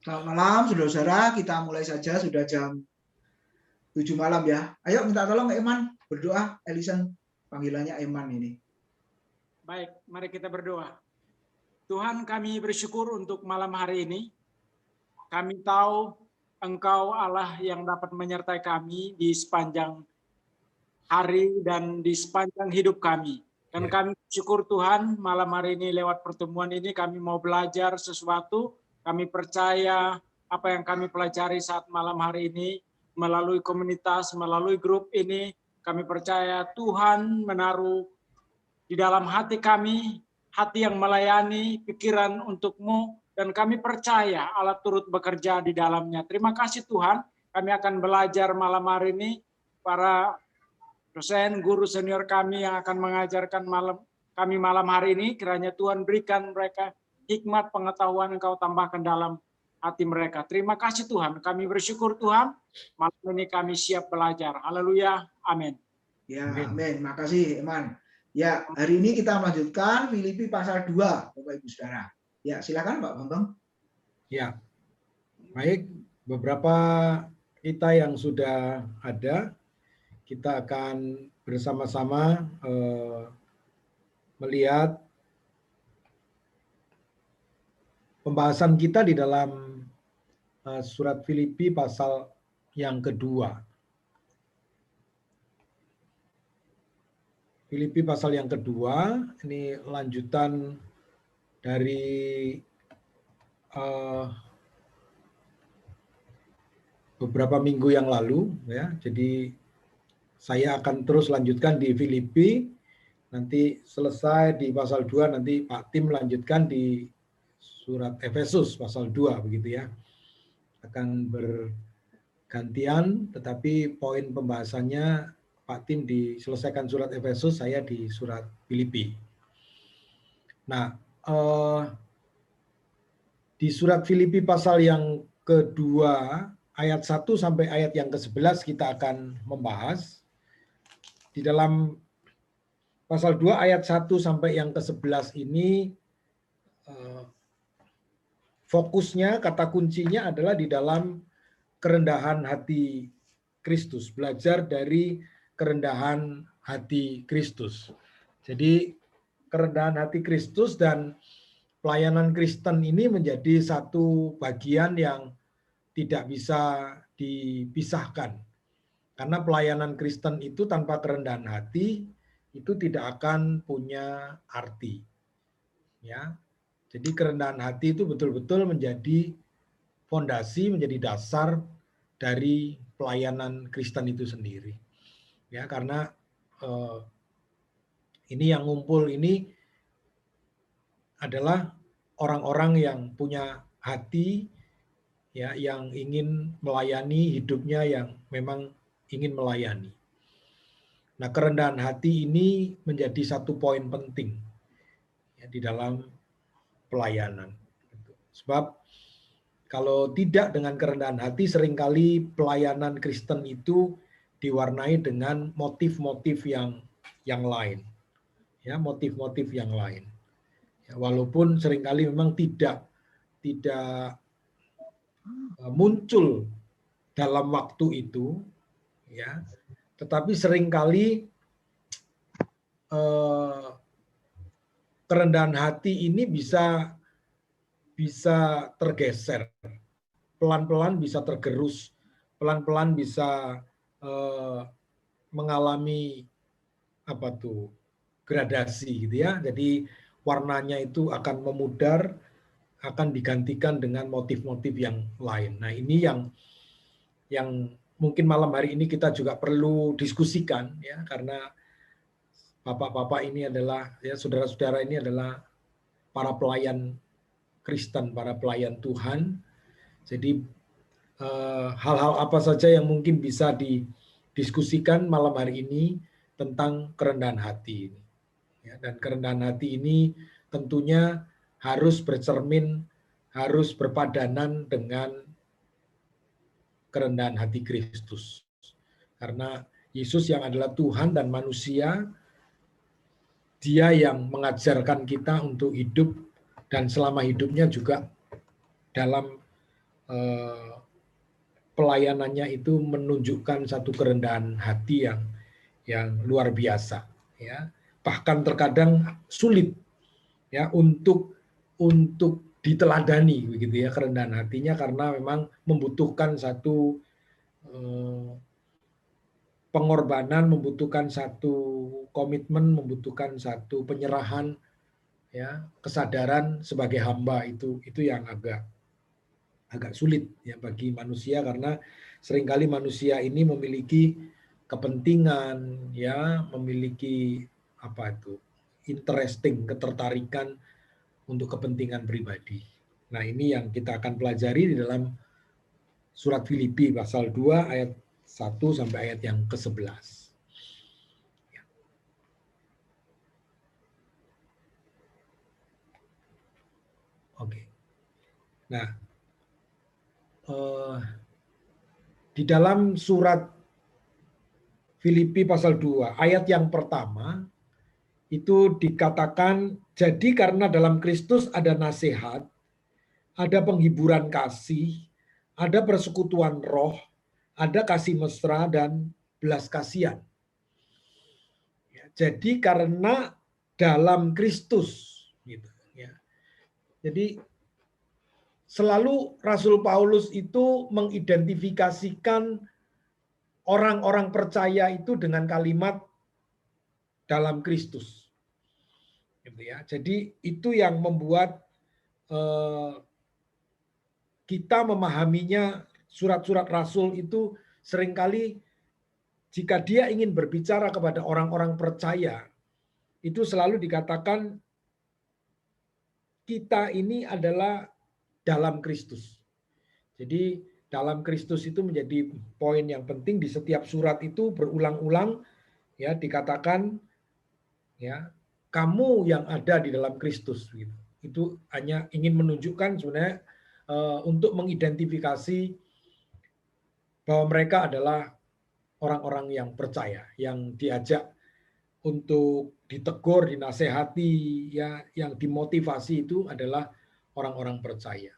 Selamat malam, saudara-saudara. Kita mulai saja, sudah jam 7 malam ya. Ayo minta tolong Eman berdoa. Elison, panggilannya Eman ini. Baik, mari kita berdoa. Tuhan, kami bersyukur untuk malam hari ini. Kami tahu Engkau Allah yang dapat menyertai kami di sepanjang hari dan di sepanjang hidup kami. Dan kami bersyukur Tuhan, malam hari ini lewat pertemuan ini kami mau belajar sesuatu. Kami percaya apa yang kami pelajari saat malam hari ini melalui komunitas, melalui grup ini, kami percaya Tuhan menaruh di dalam hati kami, hati yang melayani, pikiran untuk-Mu, dan kami percaya Allah turut bekerja di dalamnya. Terima kasih Tuhan, kami akan belajar malam hari ini, para dosen, guru senior kami yang akan mengajarkan kami malam hari ini, kiranya Tuhan berikan mereka hikmat pengetahuan Engkau tambahkan dalam hati mereka. Terima kasih Tuhan, kami bersyukur Tuhan, malam ini kami siap belajar. Haleluya, amin. Ya, amin. Makasih Eman. Ya, hari ini kita melanjutkan Filipi pasal 2, Bapak Ibu Saudara. Ya, silakan Pak Bambang. Ya, baik. Beberapa kita yang sudah ada, kita akan bersama-sama melihat pembahasan kita di dalam surat Filipi pasal yang kedua. Filipi pasal yang kedua, ini lanjutan dari beberapa minggu yang lalu, ya. Jadi saya akan terus lanjutkan di Filipi, nanti selesai di pasal 2, nanti Pak Tim lanjutkan di surat Efesus pasal 2, begitu ya. Akan bergantian, tetapi poin pembahasannya Pak Tim diselesaikan surat Efesus, saya di surat Filipi. Nah, di surat Filipi pasal yang kedua, ayat 1 sampai ayat yang ke-11 kita akan membahas. Di dalam pasal 2 ayat 1 sampai yang ke-11 ini, fokusnya, kata kuncinya adalah di dalam kerendahan hati Kristus. Belajar dari kerendahan hati Kristus. Jadi kerendahan hati Kristus dan pelayanan Kristen ini menjadi satu bagian yang tidak bisa dipisahkan. Karena pelayanan Kristen itu tanpa kerendahan hati itu tidak akan punya arti. Ya. Jadi kerendahan hati itu betul-betul menjadi fondasi, menjadi dasar dari pelayanan Kristen itu sendiri. Ya, karena ini yang ngumpul ini adalah orang-orang yang punya hati, ya, yang ingin melayani, hidupnya yang memang ingin melayani. Nah, kerendahan hati ini menjadi satu poin penting ya, di dalam pelayanan. Sebab kalau tidak dengan kerendahan hati, seringkali pelayanan Kristen itu diwarnai dengan motif-motif yang lain, ya, motif-motif yang lain. Ya, walaupun seringkali memang tidak muncul dalam waktu itu, ya, tetapi seringkali kerendahan hati ini bisa tergeser, pelan-pelan bisa tergerus, pelan-pelan bisa mengalami gradasi gitu ya. Jadi warnanya itu akan memudar, akan digantikan dengan motif-motif yang lain. Nah, ini yang mungkin malam hari ini kita juga perlu diskusikan ya, karena bapak-bapak ini adalah, ya, saudara-saudara ini adalah para pelayan Kristen, para pelayan Tuhan. Jadi hal-hal apa saja yang mungkin bisa didiskusikan malam hari ini tentang kerendahan hati ini. Ya, dan kerendahan hati ini tentunya harus bercermin, harus berpadanan dengan kerendahan hati Kristus. Karena Yesus yang adalah Tuhan dan manusia, Dia yang mengajarkan kita untuk hidup dan selama hidupnya juga dalam pelayanannya itu menunjukkan satu kerendahan hati yang luar biasa, ya. Bahkan terkadang sulit, ya, untuk diteladani begitu ya kerendahan hatinya, karena memang membutuhkan satu pengorbanan, membutuhkan satu komitmen, membutuhkan satu penyerahan, ya, kesadaran sebagai hamba. Itu yang agak sulit ya bagi manusia, karena seringkali manusia ini memiliki kepentingan, ya, memiliki apa itu, ketertarikan untuk kepentingan pribadi. Nah, ini yang kita akan pelajari di dalam surat Filipi pasal 2 ayat 1 sampai ayat yang ke-11. Oke. Nah, di dalam surat Filipi pasal 2 ayat yang pertama itu dikatakan, jadi karena dalam Kristus ada nasihat, ada penghiburan kasih, ada persekutuan roh, ada kasih mesra dan belas kasihan. Jadi karena dalam Kristus, gitu ya. Jadi selalu Rasul Paulus itu mengidentifikasikan orang-orang percaya itu dengan kalimat dalam Kristus, gitu ya. Jadi itu yang membuat kita memahaminya, surat-surat Rasul itu seringkali jika dia ingin berbicara kepada orang-orang percaya, itu selalu dikatakan kita ini adalah dalam Kristus. Jadi dalam Kristus itu menjadi poin yang penting di setiap surat itu, berulang-ulang ya dikatakan ya kamu yang ada di dalam Kristus gitu. Itu hanya ingin menunjukkan sebenarnya untuk mengidentifikasi bahwa mereka adalah orang-orang yang percaya, yang diajak untuk ditegur, dinasehati, ya, yang dimotivasi itu adalah orang-orang percaya.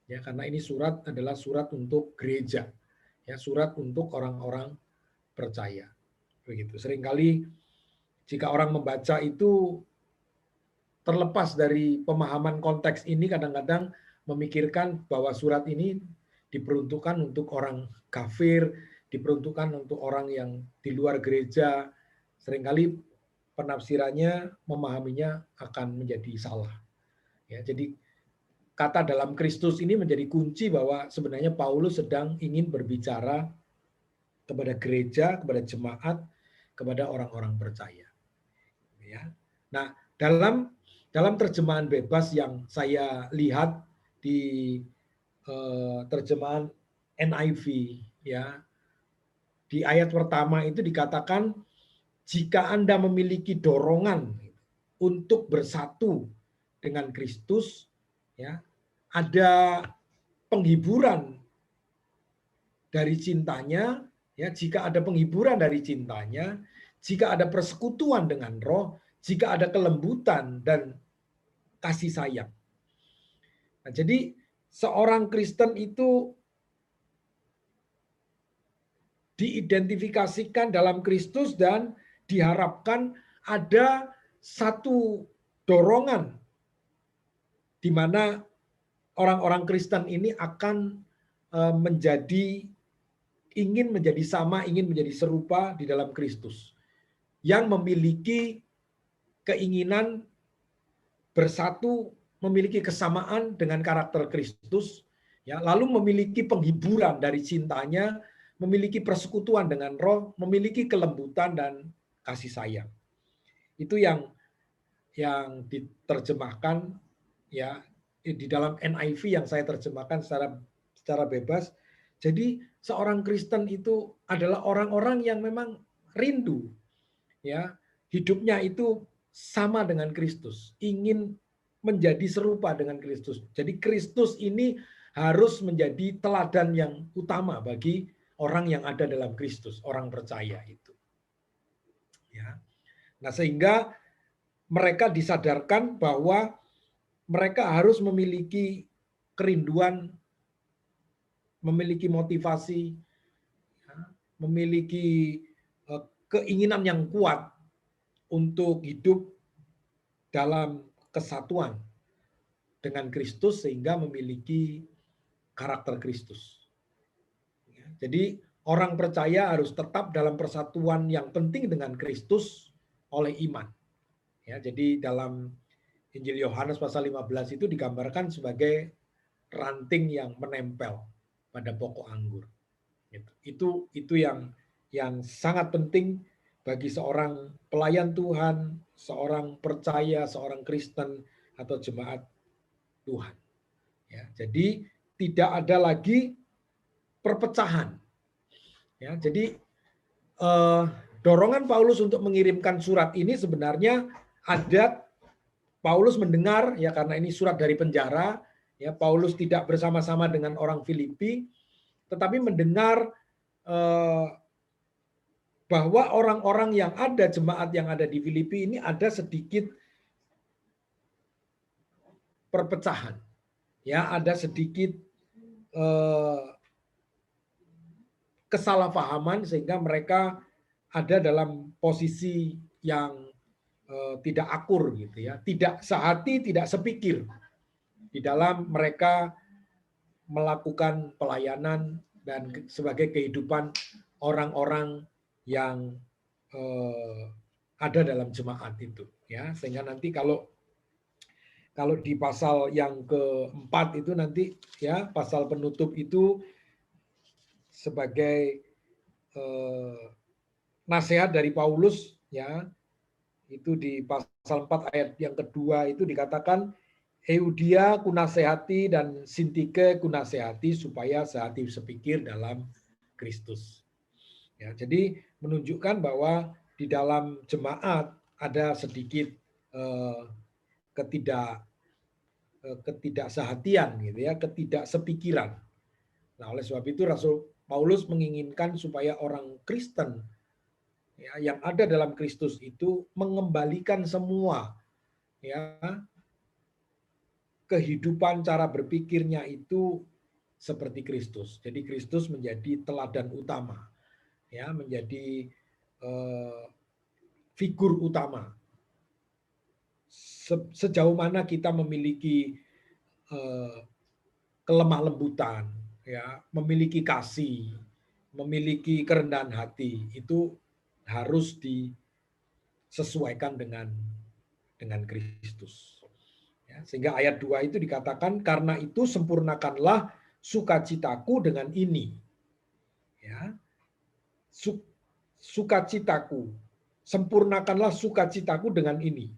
Ya, karena ini surat adalah surat untuk gereja, ya, surat untuk orang-orang percaya. Begitu. Seringkali jika orang membaca itu terlepas dari pemahaman konteks ini, kadang-kadang memikirkan bahwa surat ini diperuntukkan untuk orang kafir, diperuntukkan untuk orang yang di luar gereja. Seringkali penafsirannya, memahaminya akan menjadi salah. Ya, jadi kata dalam Kristus ini menjadi kunci bahwa sebenarnya Paulus sedang ingin berbicara kepada gereja, kepada jemaat, kepada orang-orang percaya. Ya. Nah, dalam terjemahan bebas yang saya lihat di terjemahan NIV, ya, di ayat pertama itu dikatakan, jika Anda memiliki dorongan untuk bersatu dengan Kristus, ya, ada penghiburan dari cintanya, ya, jika ada penghiburan dari cintanya, jika ada persekutuan dengan roh, jika ada kelembutan dan kasih sayang. Nah, jadi seorang Kristen itu diidentifikasikan dalam Kristus dan diharapkan ada satu dorongan di mana orang-orang Kristen ini akan ingin menjadi sama, ingin menjadi serupa di dalam Kristus, yang memiliki keinginan bersatu, memiliki kesamaan dengan karakter Kristus, ya, lalu memiliki penghiburan dari cintanya, memiliki persekutuan dengan roh, memiliki kelembutan dan kasih sayang. Itu yang diterjemahkan ya di dalam NIV yang saya terjemahkan secara bebas. Jadi seorang Kristen itu adalah orang-orang yang memang rindu, ya, hidupnya itu sama dengan Kristus, ingin menjadi serupa dengan Kristus. Jadi Kristus ini harus menjadi teladan yang utama bagi orang yang ada dalam Kristus, orang percaya itu. Ya. Nah, sehingga mereka disadarkan bahwa mereka harus memiliki kerinduan memiliki motivasi, ya, memiliki keinginan yang kuat untuk hidup dalam kesatuan dengan Kristus sehingga memiliki karakter Kristus. Jadi orang percaya harus tetap dalam persatuan yang penting dengan Kristus oleh iman. Ya, jadi dalam Injil Yohanes pasal 15 itu digambarkan sebagai ranting yang menempel pada pokok anggur. Itu yang sangat penting bagi seorang pelayan Tuhan, seorang percaya, seorang Kristen atau jemaat Tuhan. Ya, jadi tidak ada lagi perpecahan. Ya, jadi dorongan Paulus untuk mengirimkan surat ini sebenarnya ada. Paulus mendengar, ya karena ini surat dari penjara, ya Paulus tidak bersama-sama dengan orang Filipi, tetapi mendengar bahwa orang-orang yang ada, jemaat yang ada di Filipi ini ada sedikit perpecahan, ya ada sedikit kesalahpahaman sehingga mereka ada dalam posisi yang tidak akur gitu ya, tidak sehati, tidak sepikir di dalam mereka melakukan pelayanan dan sebagai kehidupan orang-orang yang ada dalam jemaat itu ya, sehingga nanti kalau di pasal yang keempat itu nanti ya pasal penutup itu sebagai nasihat dari Paulus ya. Itu di pasal 4 ayat yang kedua itu dikatakan Eudia kunasehati dan Sintike kunasehati supaya sehati sepikir dalam Kristus. Ya, jadi menunjukkan bahwa di dalam jemaat ada sedikit ketidaksehatian gitu ya, ketidaksepikiran. Nah, oleh sebab itu Rasul Paulus menginginkan supaya orang Kristen ya, yang ada dalam Kristus itu mengembalikan semua ya kehidupan cara berpikirnya itu seperti Kristus. Jadi Kristus menjadi teladan utama, ya menjadi figur utama. Sejauh mana kita memiliki kelemah lembutan, ya memiliki kasih, memiliki kerendahan hati itu harus disesuaikan dengan Kristus. Ya, sehingga ayat 2 itu dikatakan karena itu sempurnakanlah sukacitaku dengan ini. Ya. Sukacitaku, sempurnakanlah sukacitaku dengan ini.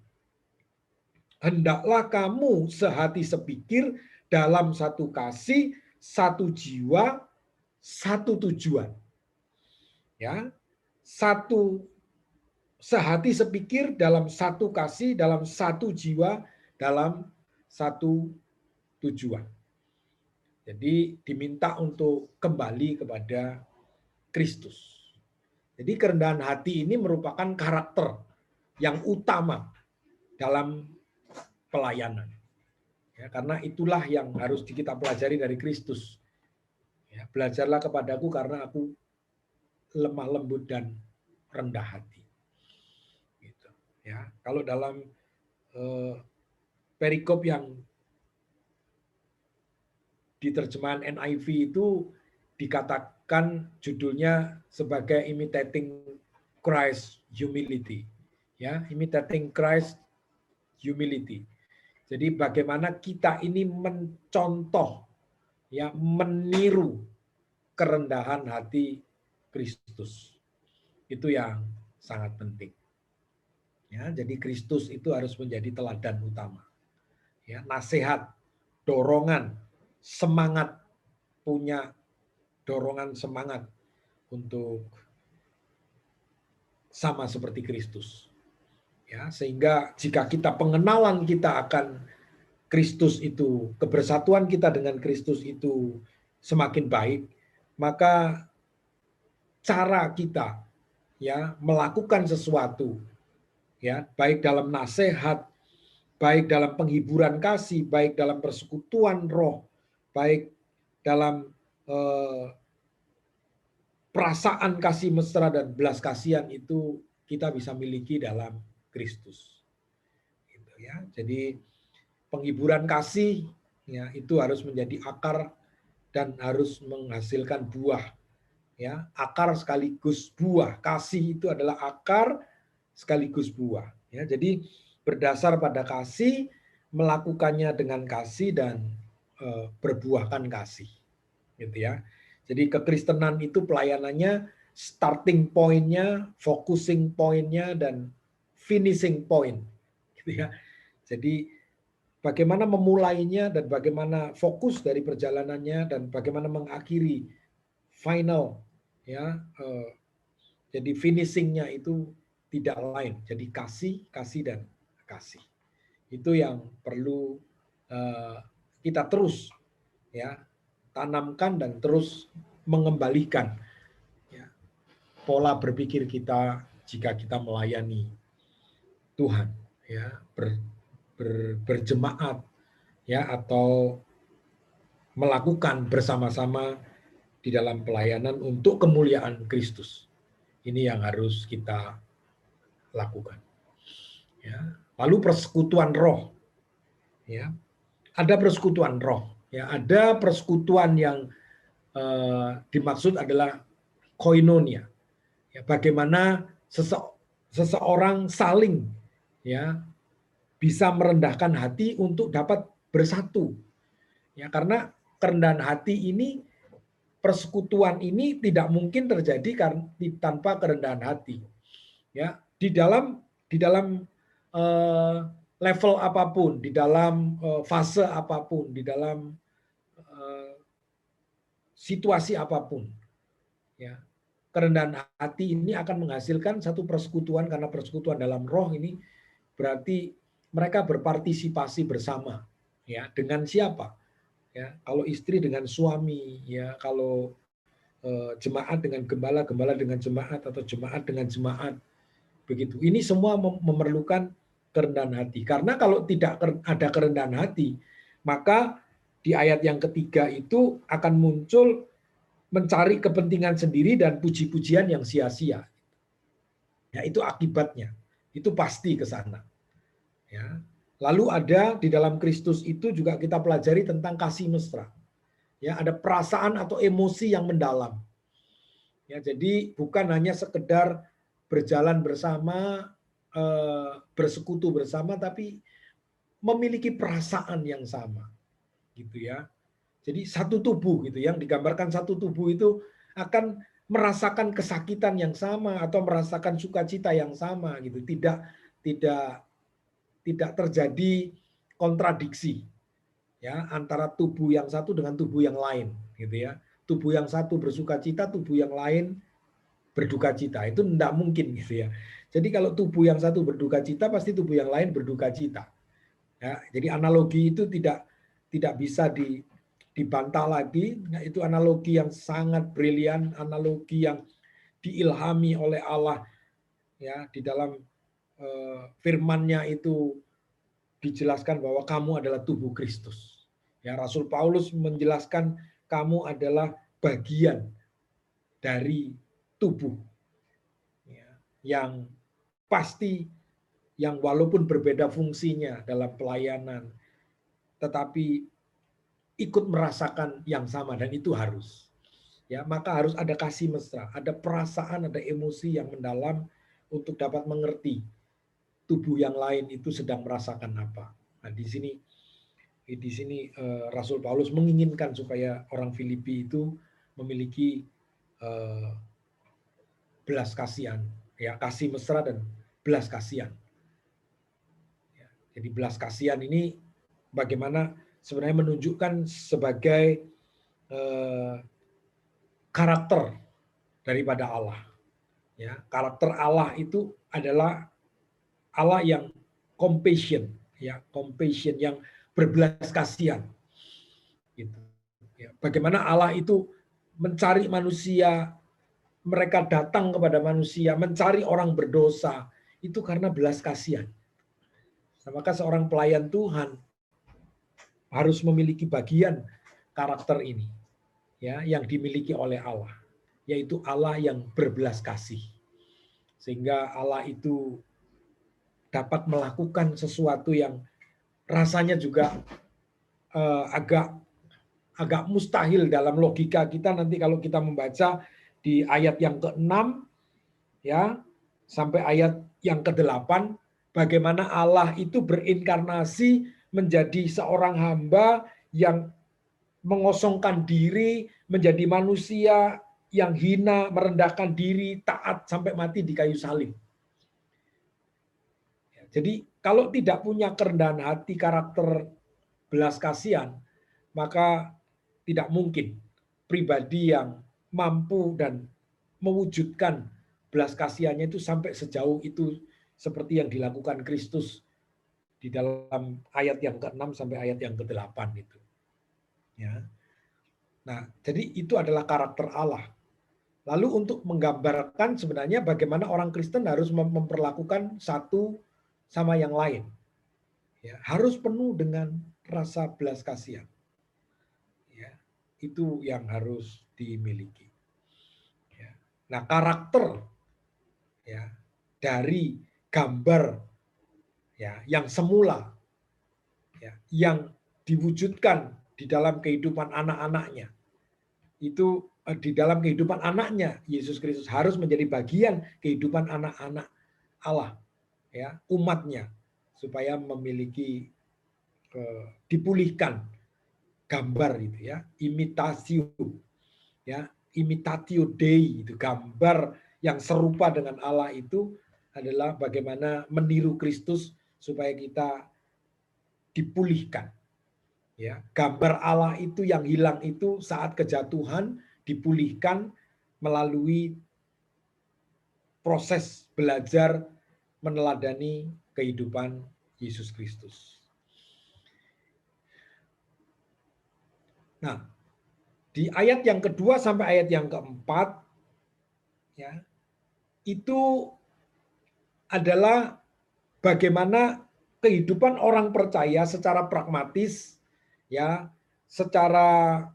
Hendaklah kamu sehati sepikir dalam satu kasih, satu jiwa, satu tujuan. Ya. Sehati sepikir dalam satu kasih, dalam satu jiwa, dalam satu tujuan. Jadi diminta untuk kembali kepada Kristus. Jadi kerendahan hati ini merupakan karakter yang utama dalam pelayanan. Ya, karena itulah yang harus kita pelajari dari Kristus. Ya, belajarlah kepadaku karena aku lemah lembut dan rendah hati. Gitu. Ya, kalau dalam perikop yang di terjemahan NIV itu dikatakan judulnya sebagai imitating Christ humility. Ya, imitating Christ humility. Jadi bagaimana kita ini mencontoh ya meniru kerendahan hati Kristus. Itu yang sangat penting. Ya, jadi Kristus itu harus menjadi teladan utama. Ya, nasihat, dorongan, semangat, punya dorongan semangat untuk sama seperti Kristus. Ya, sehingga jika kita pengenalan kita akan Kristus itu, kebersatuan kita dengan Kristus itu semakin baik, maka cara kita ya melakukan sesuatu ya, baik dalam nasihat, baik dalam penghiburan kasih, baik dalam persekutuan roh, baik dalam perasaan kasih mesra dan belas kasihan itu kita bisa miliki dalam Kristus. Gitu ya. Jadi penghiburan kasih ya itu harus menjadi akar dan harus menghasilkan buah. Ya, akar sekaligus buah. Kasih itu adalah akar sekaligus buah. Ya, jadi berdasar pada kasih, melakukannya dengan kasih dan berbuahkan kasih. Gitu ya. Jadi kekristenan itu pelayanannya starting point-nya, focusing point-nya, dan finishing point. Gitu ya. Jadi bagaimana memulainya dan bagaimana fokus dari perjalanannya dan bagaimana mengakhiri final ya. Jadi finishingnya itu tidak lain. Jadi kasih, kasih dan kasih. Itu yang perlu kita terus ya tanamkan dan terus mengembalikan ya, pola berpikir kita jika kita melayani Tuhan ya berjemaat ya atau melakukan bersama-sama di dalam pelayanan untuk kemuliaan Kristus. Ini yang harus kita lakukan. Ya. Lalu persekutuan roh. Ya. Ada persekutuan roh. Ya. Ada persekutuan yang dimaksud adalah koinonia. Ya. Bagaimana seseorang saling ya bisa merendahkan hati untuk dapat bersatu. Ya, karena kerendahan hati ini, persekutuan ini tidak mungkin terjadi tanpa kerendahan hati. Ya, di dalam level apapun, di dalam fase apapun, di dalam situasi apapun, ya, kerendahan hati ini akan menghasilkan satu persekutuan, karena persekutuan dalam roh ini berarti mereka berpartisipasi bersama, ya, dengan siapa? Ya, kalau istri dengan suami, ya, kalau jemaat dengan gembala, gembala dengan jemaat, atau jemaat dengan jemaat, begitu. Ini semua memerlukan kerendahan hati. Karena kalau tidak ada kerendahan hati, maka di ayat yang ketiga itu akan muncul mencari kepentingan sendiri dan puji-pujian yang sia-sia. Ya, itu akibatnya. Itu pasti ke sana. Ya. Lalu ada di dalam Kristus itu juga kita pelajari tentang kasih mesra. Ya, ada perasaan atau emosi yang mendalam. Ya, jadi bukan hanya sekedar berjalan bersama, bersekutu bersama, tapi memiliki perasaan yang sama, gitu ya. Jadi satu tubuh gitu, yang digambarkan satu tubuh itu akan merasakan kesakitan yang sama atau merasakan sukacita yang sama, gitu. Tidak terjadi kontradiksi ya antara tubuh yang satu dengan tubuh yang lain, gitu ya. Tubuh yang satu bersukacita, tubuh yang lain berduka cita. Itu tidak mungkin gitu ya. Jadi kalau tubuh yang satu berduka cita, pasti tubuh yang lain berduka cita. Ya, jadi analogi itu tidak bisa dibantah lagi. Nah, itu analogi yang sangat brilian, analogi yang diilhami oleh Allah ya di dalam firman-Nya itu dijelaskan bahwa kamu adalah tubuh Kristus. Ya, Rasul Paulus menjelaskan kamu adalah bagian dari tubuh ya, yang pasti, yang walaupun berbeda fungsinya dalam pelayanan, tetapi ikut merasakan yang sama, dan itu harus. Ya, maka harus ada kasih mesra, ada perasaan, ada emosi yang mendalam untuk dapat mengerti tubuh yang lain itu sedang merasakan apa. Nah, di sini Rasul Paulus menginginkan supaya orang Filipi itu memiliki belas kasihan, ya, kasih mesra dan belas kasihan. Ya, jadi belas kasihan ini bagaimana sebenarnya menunjukkan sebagai karakter daripada Allah. Ya, karakter Allah itu adalah Allah yang compassion, ya, compassion yang berbelas kasihan. Gitu. Ya, bagaimana Allah itu mencari manusia, mereka datang kepada manusia, mencari orang berdosa, itu karena belas kasihan. Nah, maka seorang pelayan Tuhan harus memiliki bagian karakter ini. ya yang dimiliki oleh Allah, yaitu Allah yang berbelas kasih. Sehingga Allah itu dapat melakukan sesuatu yang rasanya juga agak mustahil dalam logika kita nanti kalau kita membaca di ayat yang ke-6 ya sampai ayat yang ke-8 bagaimana Allah itu berinkarnasi menjadi seorang hamba yang mengosongkan diri menjadi manusia yang hina, merendahkan diri, taat sampai mati di kayu salib. Jadi kalau tidak punya kerendahan hati, karakter belas kasihan, maka tidak mungkin pribadi yang mampu dan mewujudkan belas kasihannya itu sampai sejauh itu seperti yang dilakukan Kristus di dalam ayat yang ke-6 sampai ayat yang ke-8 itu. Ya. Nah, jadi itu adalah karakter Allah. Lalu untuk menggambarkan sebenarnya bagaimana orang Kristen harus memperlakukan satu sama yang lain. Ya, harus penuh dengan rasa belas kasihan. Ya, itu yang harus dimiliki. Ya. Nah, karakter ya dari gambar ya yang semula ya, yang diwujudkan di dalam kehidupan anak-anaknya itu di dalam kehidupan anaknya Yesus Kristus harus menjadi bagian kehidupan anak-anak Allah ya umatnya supaya memiliki dipulihkan gambar itu ya imitatio Dei itu gambar yang serupa dengan Allah itu adalah bagaimana meniru Kristus supaya kita dipulihkan. Ya, gambar Allah itu yang hilang itu saat kejatuhan dipulihkan melalui proses belajar meneladani kehidupan Yesus Kristus. Nah, di ayat yang kedua sampai ayat yang keempat, ya, itu adalah bagaimana kehidupan orang percaya secara pragmatis, ya, secara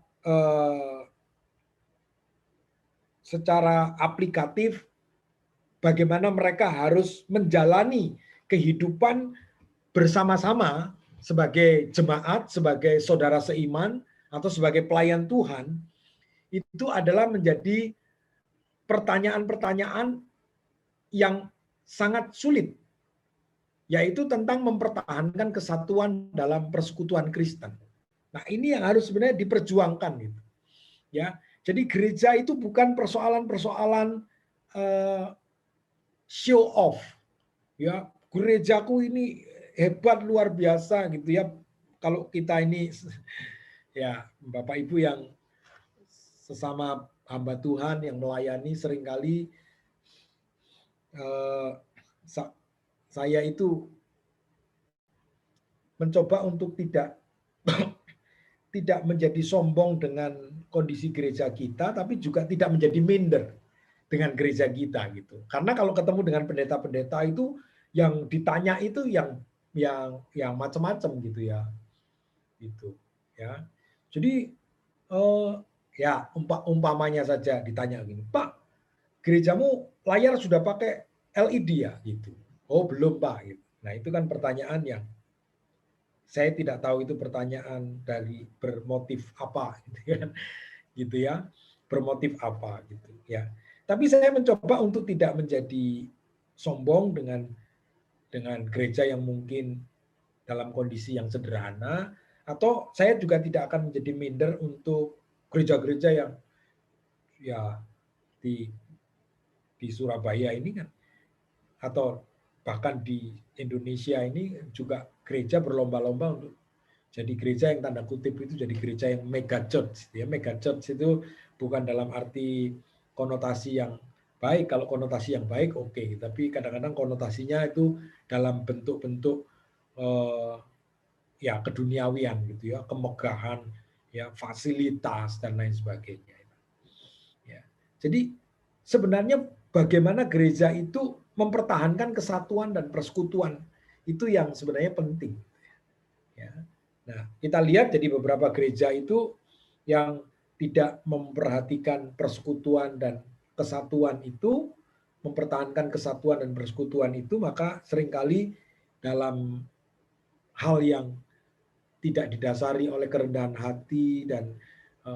aplikatif, bagaimana mereka harus menjalani kehidupan bersama-sama sebagai jemaat, sebagai saudara seiman, atau sebagai pelayan Tuhan, itu adalah menjadi pertanyaan-pertanyaan yang sangat sulit, yaitu tentang mempertahankan kesatuan dalam persekutuan Kristen. Nah, ini yang harus sebenarnya diperjuangkan gitu. Ya. Jadi gereja itu bukan persoalan-persoalan show off. Ya, gerejaku ini hebat luar biasa gitu ya. Kalau kita ini ya Bapak Ibu yang sesama hamba Tuhan yang melayani seringkali saya itu mencoba untuk tidak menjadi sombong dengan kondisi gereja kita, tapi juga tidak menjadi minder dengan gereja kita gitu. Karena kalau ketemu dengan pendeta-pendeta itu yang ditanya itu yang macam-macam gitu ya, gitu ya. Jadi ya umpamanya saja ditanya gini, Pak, gerejamu layar sudah pakai LED ya gitu. Oh belum Pak. Gitu. Nah itu kan pertanyaan yang saya tidak tahu itu pertanyaan dari bermotif apa gitu ya, bermotif apa gitu ya. Tapi saya mencoba untuk tidak menjadi sombong dengan gereja yang mungkin dalam kondisi yang sederhana, atau saya juga tidak akan menjadi minder untuk gereja-gereja yang ya di Surabaya ini kan, atau bahkan di Indonesia ini juga gereja berlomba-lomba untuk jadi gereja yang tanda kutip itu jadi gereja yang mega church. Ya, mega church itu bukan dalam arti konotasi yang baik. Kalau konotasi yang baik oke, tapi kadang-kadang konotasinya itu dalam bentuk-bentuk ya keduniawian gitu ya, kemegahan, ya fasilitas dan lain sebagainya. Ya. Jadi sebenarnya bagaimana gereja itu mempertahankan kesatuan dan persekutuan itu yang sebenarnya penting. Ya. Nah, kita lihat jadi beberapa gereja itu yang tidak memperhatikan persekutuan dan kesatuan itu, mempertahankan kesatuan dan persekutuan itu, maka seringkali dalam hal yang tidak didasari oleh kerendahan hati dan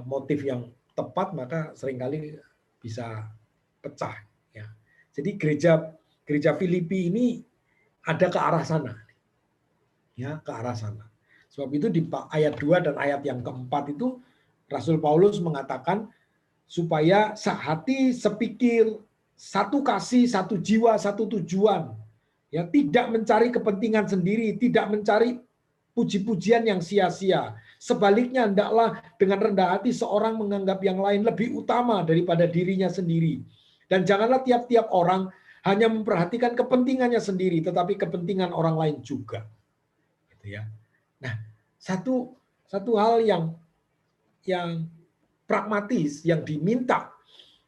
motif yang tepat, maka seringkali bisa pecah. Ya. Jadi gereja Filipi ini ada ke arah sana, ya, ke arah sana. Sebab itu di ayat 2 dan ayat yang keempat itu Rasul Paulus mengatakan supaya sehati, sepikir, satu kasih, satu jiwa, satu tujuan. Ya, tidak mencari kepentingan sendiri, tidak mencari puji-pujian yang sia-sia. Sebaliknya, hendaklah dengan rendah hati seorang menganggap yang lain lebih utama daripada dirinya sendiri. Dan janganlah tiap-tiap orang hanya memperhatikan kepentingannya sendiri, tetapi kepentingan orang lain juga. Gitu ya. Nah, satu hal yang pragmatis yang diminta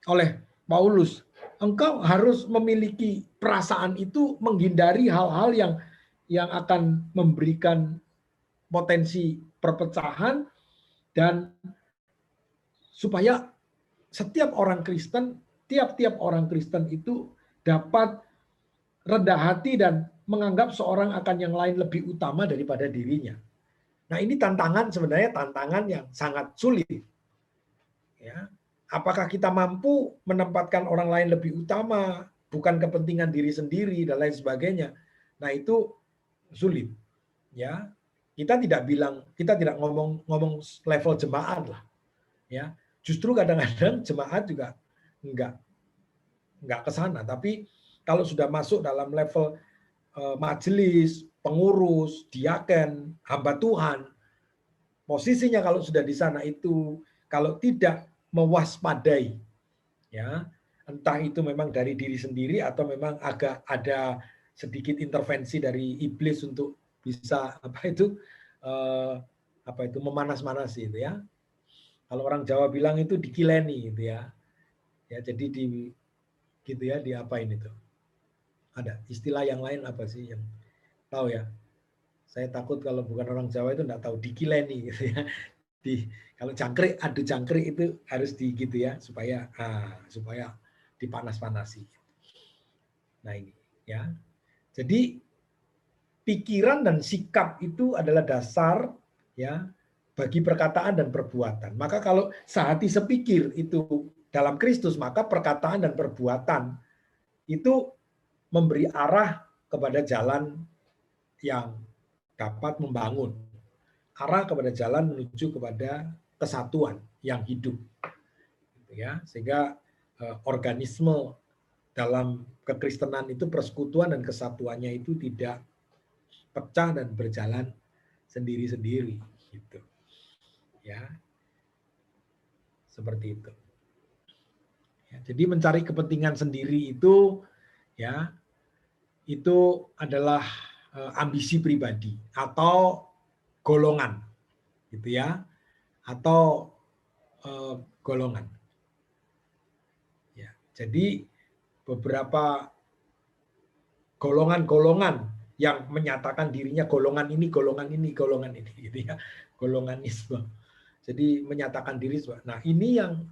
oleh Paulus, engkau harus memiliki perasaan itu, menghindari hal-hal yang akan memberikan potensi perpecahan, dan supaya setiap orang Kristen, tiap-tiap orang Kristen itu dapat rendah hati dan menganggap seorang akan yang lain lebih utama daripada dirinya. Nah, ini sebenarnya tantangan yang sangat sulit. Ya. Apakah kita mampu menempatkan orang lain lebih utama, bukan kepentingan diri sendiri dan lain sebagainya? Nah, itu sulit. Ya, kita tidak ngomong level jemaat lah. Ya, justru kadang-kadang jemaat juga enggak ke sana. Tapi kalau sudah masuk dalam level majelis, pengurus, diaken, hamba Tuhan, posisinya kalau sudah di sana itu, kalau tidak mewaspadai, ya, entah itu memang dari diri sendiri atau memang agak ada sedikit intervensi dari iblis untuk bisa memanas-manasi itu ya. Kalau orang Jawa bilang itu dikileni gitu ya. Ya, jadi diapain itu? Ada istilah yang lain apa sih yang tahu ya? Saya takut kalau bukan orang Jawa itu enggak tahu, dikileni gitu ya. Kalau adu jangkrik itu harus gitu ya, supaya dipanas-panasi. Nah, ini ya. Jadi pikiran dan sikap itu adalah dasar ya bagi perkataan dan perbuatan. Maka kalau sehati sepikir itu dalam Kristus, maka perkataan dan perbuatan itu memberi arah kepada jalan yang dapat membangun, arah kepada jalan menuju kepada kesatuan yang hidup, ya, sehingga organisme dalam kekristenan itu, persekutuan dan kesatuannya itu tidak pecah dan berjalan sendiri-sendiri, gitu, ya, seperti itu. Ya, jadi mencari kepentingan sendiri itu, ya, itu adalah ambisi pribadi atau golongan, gitu ya, atau golongan. Ya, jadi beberapa golongan-golongan yang menyatakan dirinya golongan ini, gitu ya, golonganisme. Jadi menyatakan diri. Nah, ini yang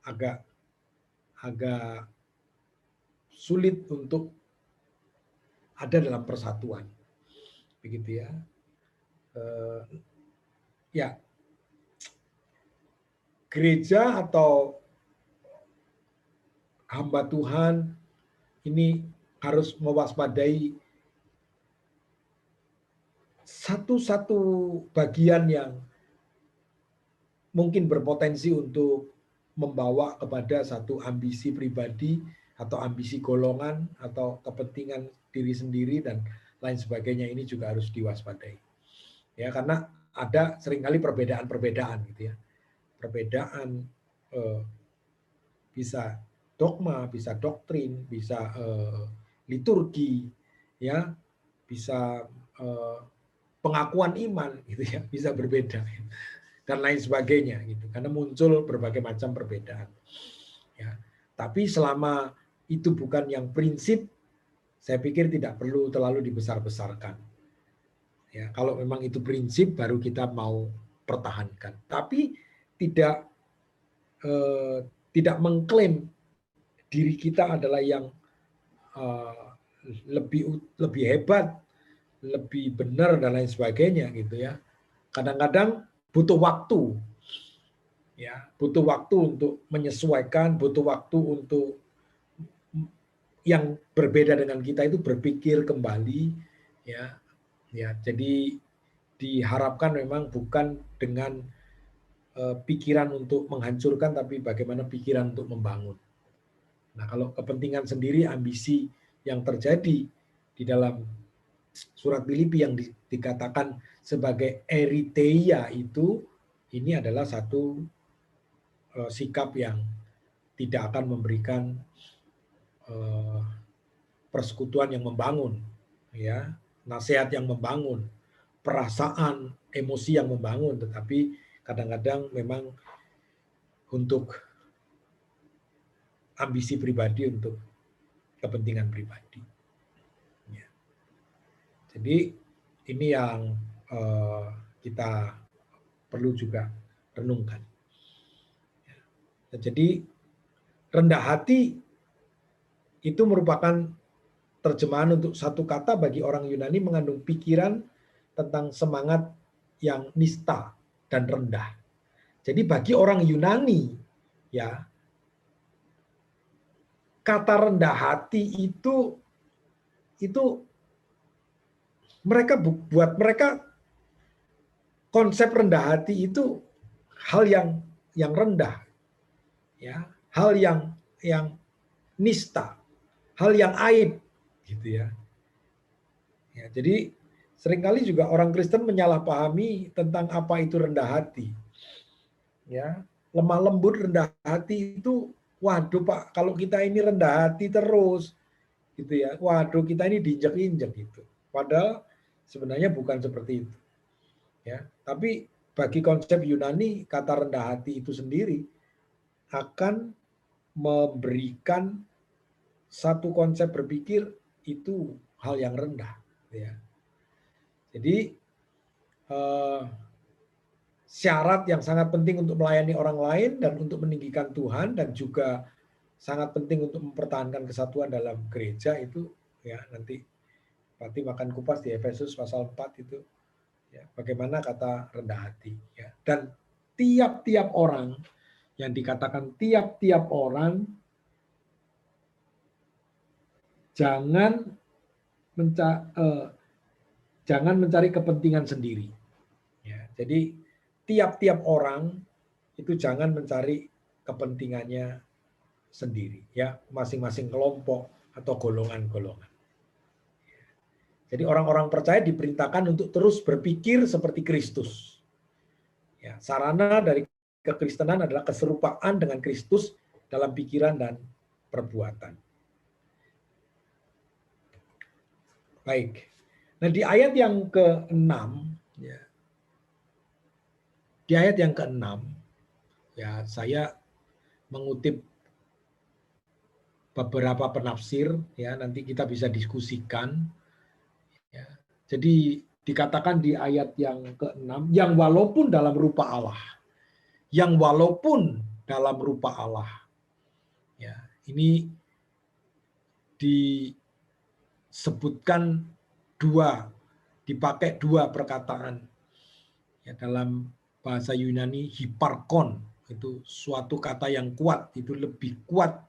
agak sulit untuk ada dalam persatuan, begitu ya. Ya, gereja atau hamba Tuhan ini harus mewaspadai satu-satu bagian yang mungkin berpotensi untuk membawa kepada satu ambisi pribadi atau ambisi golongan atau kepentingan diri sendiri dan lain sebagainya. Ini juga harus diwaspadai. Ya, karena ada seringkali perbedaan-perbedaan gitu ya. Perbedaan bisa dogma, bisa doktrin, bisa liturgi, ya, bisa pengakuan iman gitu ya, bisa berbeda dan lain sebagainya gitu. Karena muncul berbagai macam perbedaan. Ya. Tapi selama itu bukan yang prinsip, saya pikir tidak perlu terlalu dibesar-besarkan. Ya, kalau memang itu prinsip baru kita mau pertahankan. Tapi tidak mengklaim diri kita adalah yang lebih hebat, lebih benar dan lain sebagainya gitu ya. Kadang-kadang butuh waktu, ya, butuh waktu untuk menyesuaikan, butuh waktu untuk yang berbeda dengan kita itu berpikir kembali, ya, ya. Jadi diharapkan memang bukan dengan pikiran untuk menghancurkan, tapi bagaimana pikiran untuk membangun. Nah, kalau kepentingan sendiri, ambisi yang terjadi di dalam surat Filipi yang dikatakan sebagai eritheia itu, ini adalah satu sikap yang tidak akan memberikan persekutuan yang membangun, ya, nasihat yang membangun, perasaan, emosi yang membangun, tetapi kadang-kadang memang untuk ambisi pribadi, untuk kepentingan pribadi. Ya. Jadi ini yang kita perlu juga renungkan. Jadi rendah hati itu merupakan terjemahan untuk satu kata bagi orang Yunani mengandung pikiran tentang semangat yang nista dan rendah. Jadi bagi orang Yunani, ya, kata rendah hati itu buat mereka konsep rendah hati itu hal yang rendah, ya, hal yang nista, hal yang aib, gitu ya. Ya, jadi seringkali juga orang Kristen menyalahpahami tentang apa itu rendah hati. Ya, lemah lembut, rendah hati itu, waduh Pak, kalau kita ini rendah hati terus, gitu ya, waduh kita ini diinjak-injak gitu. Padahal sebenarnya bukan seperti itu. Ya, tapi bagi konsep Yunani, kata rendah hati itu sendiri akan memberikan satu konsep berpikir itu hal yang rendah. Ya. Jadi syarat yang sangat penting untuk melayani orang lain dan untuk meninggikan Tuhan, dan juga sangat penting untuk mempertahankan kesatuan dalam gereja itu, ya, nanti Pati makan kupas di Efesus pasal 4 itu, ya, bagaimana kata rendah hati, ya. Dan tiap-tiap orang, yang dikatakan tiap-tiap orang, jangan mencari kepentingan sendiri. Ya, jadi tiap-tiap orang itu jangan mencari kepentingannya sendiri, ya, masing-masing kelompok atau golongan-golongan. Jadi orang-orang percaya diperintahkan untuk terus berpikir seperti Kristus. Ya, sarana dari kekristenan adalah keserupaan dengan Kristus dalam pikiran dan perbuatan. Baik. Nah, di ayat yang ke-6, ya, di ayat yang ke-6, ya, saya mengutip beberapa penafsir, ya, nanti kita bisa diskusikan. Ya. Jadi dikatakan di ayat yang ke-6, yang walaupun dalam rupa Allah, yang walaupun dalam rupa Allah. Ya, ini disebutkan dipakai dua perkataan, ya, dalam bahasa Yunani, hiparkon, itu suatu kata yang kuat, itu lebih kuat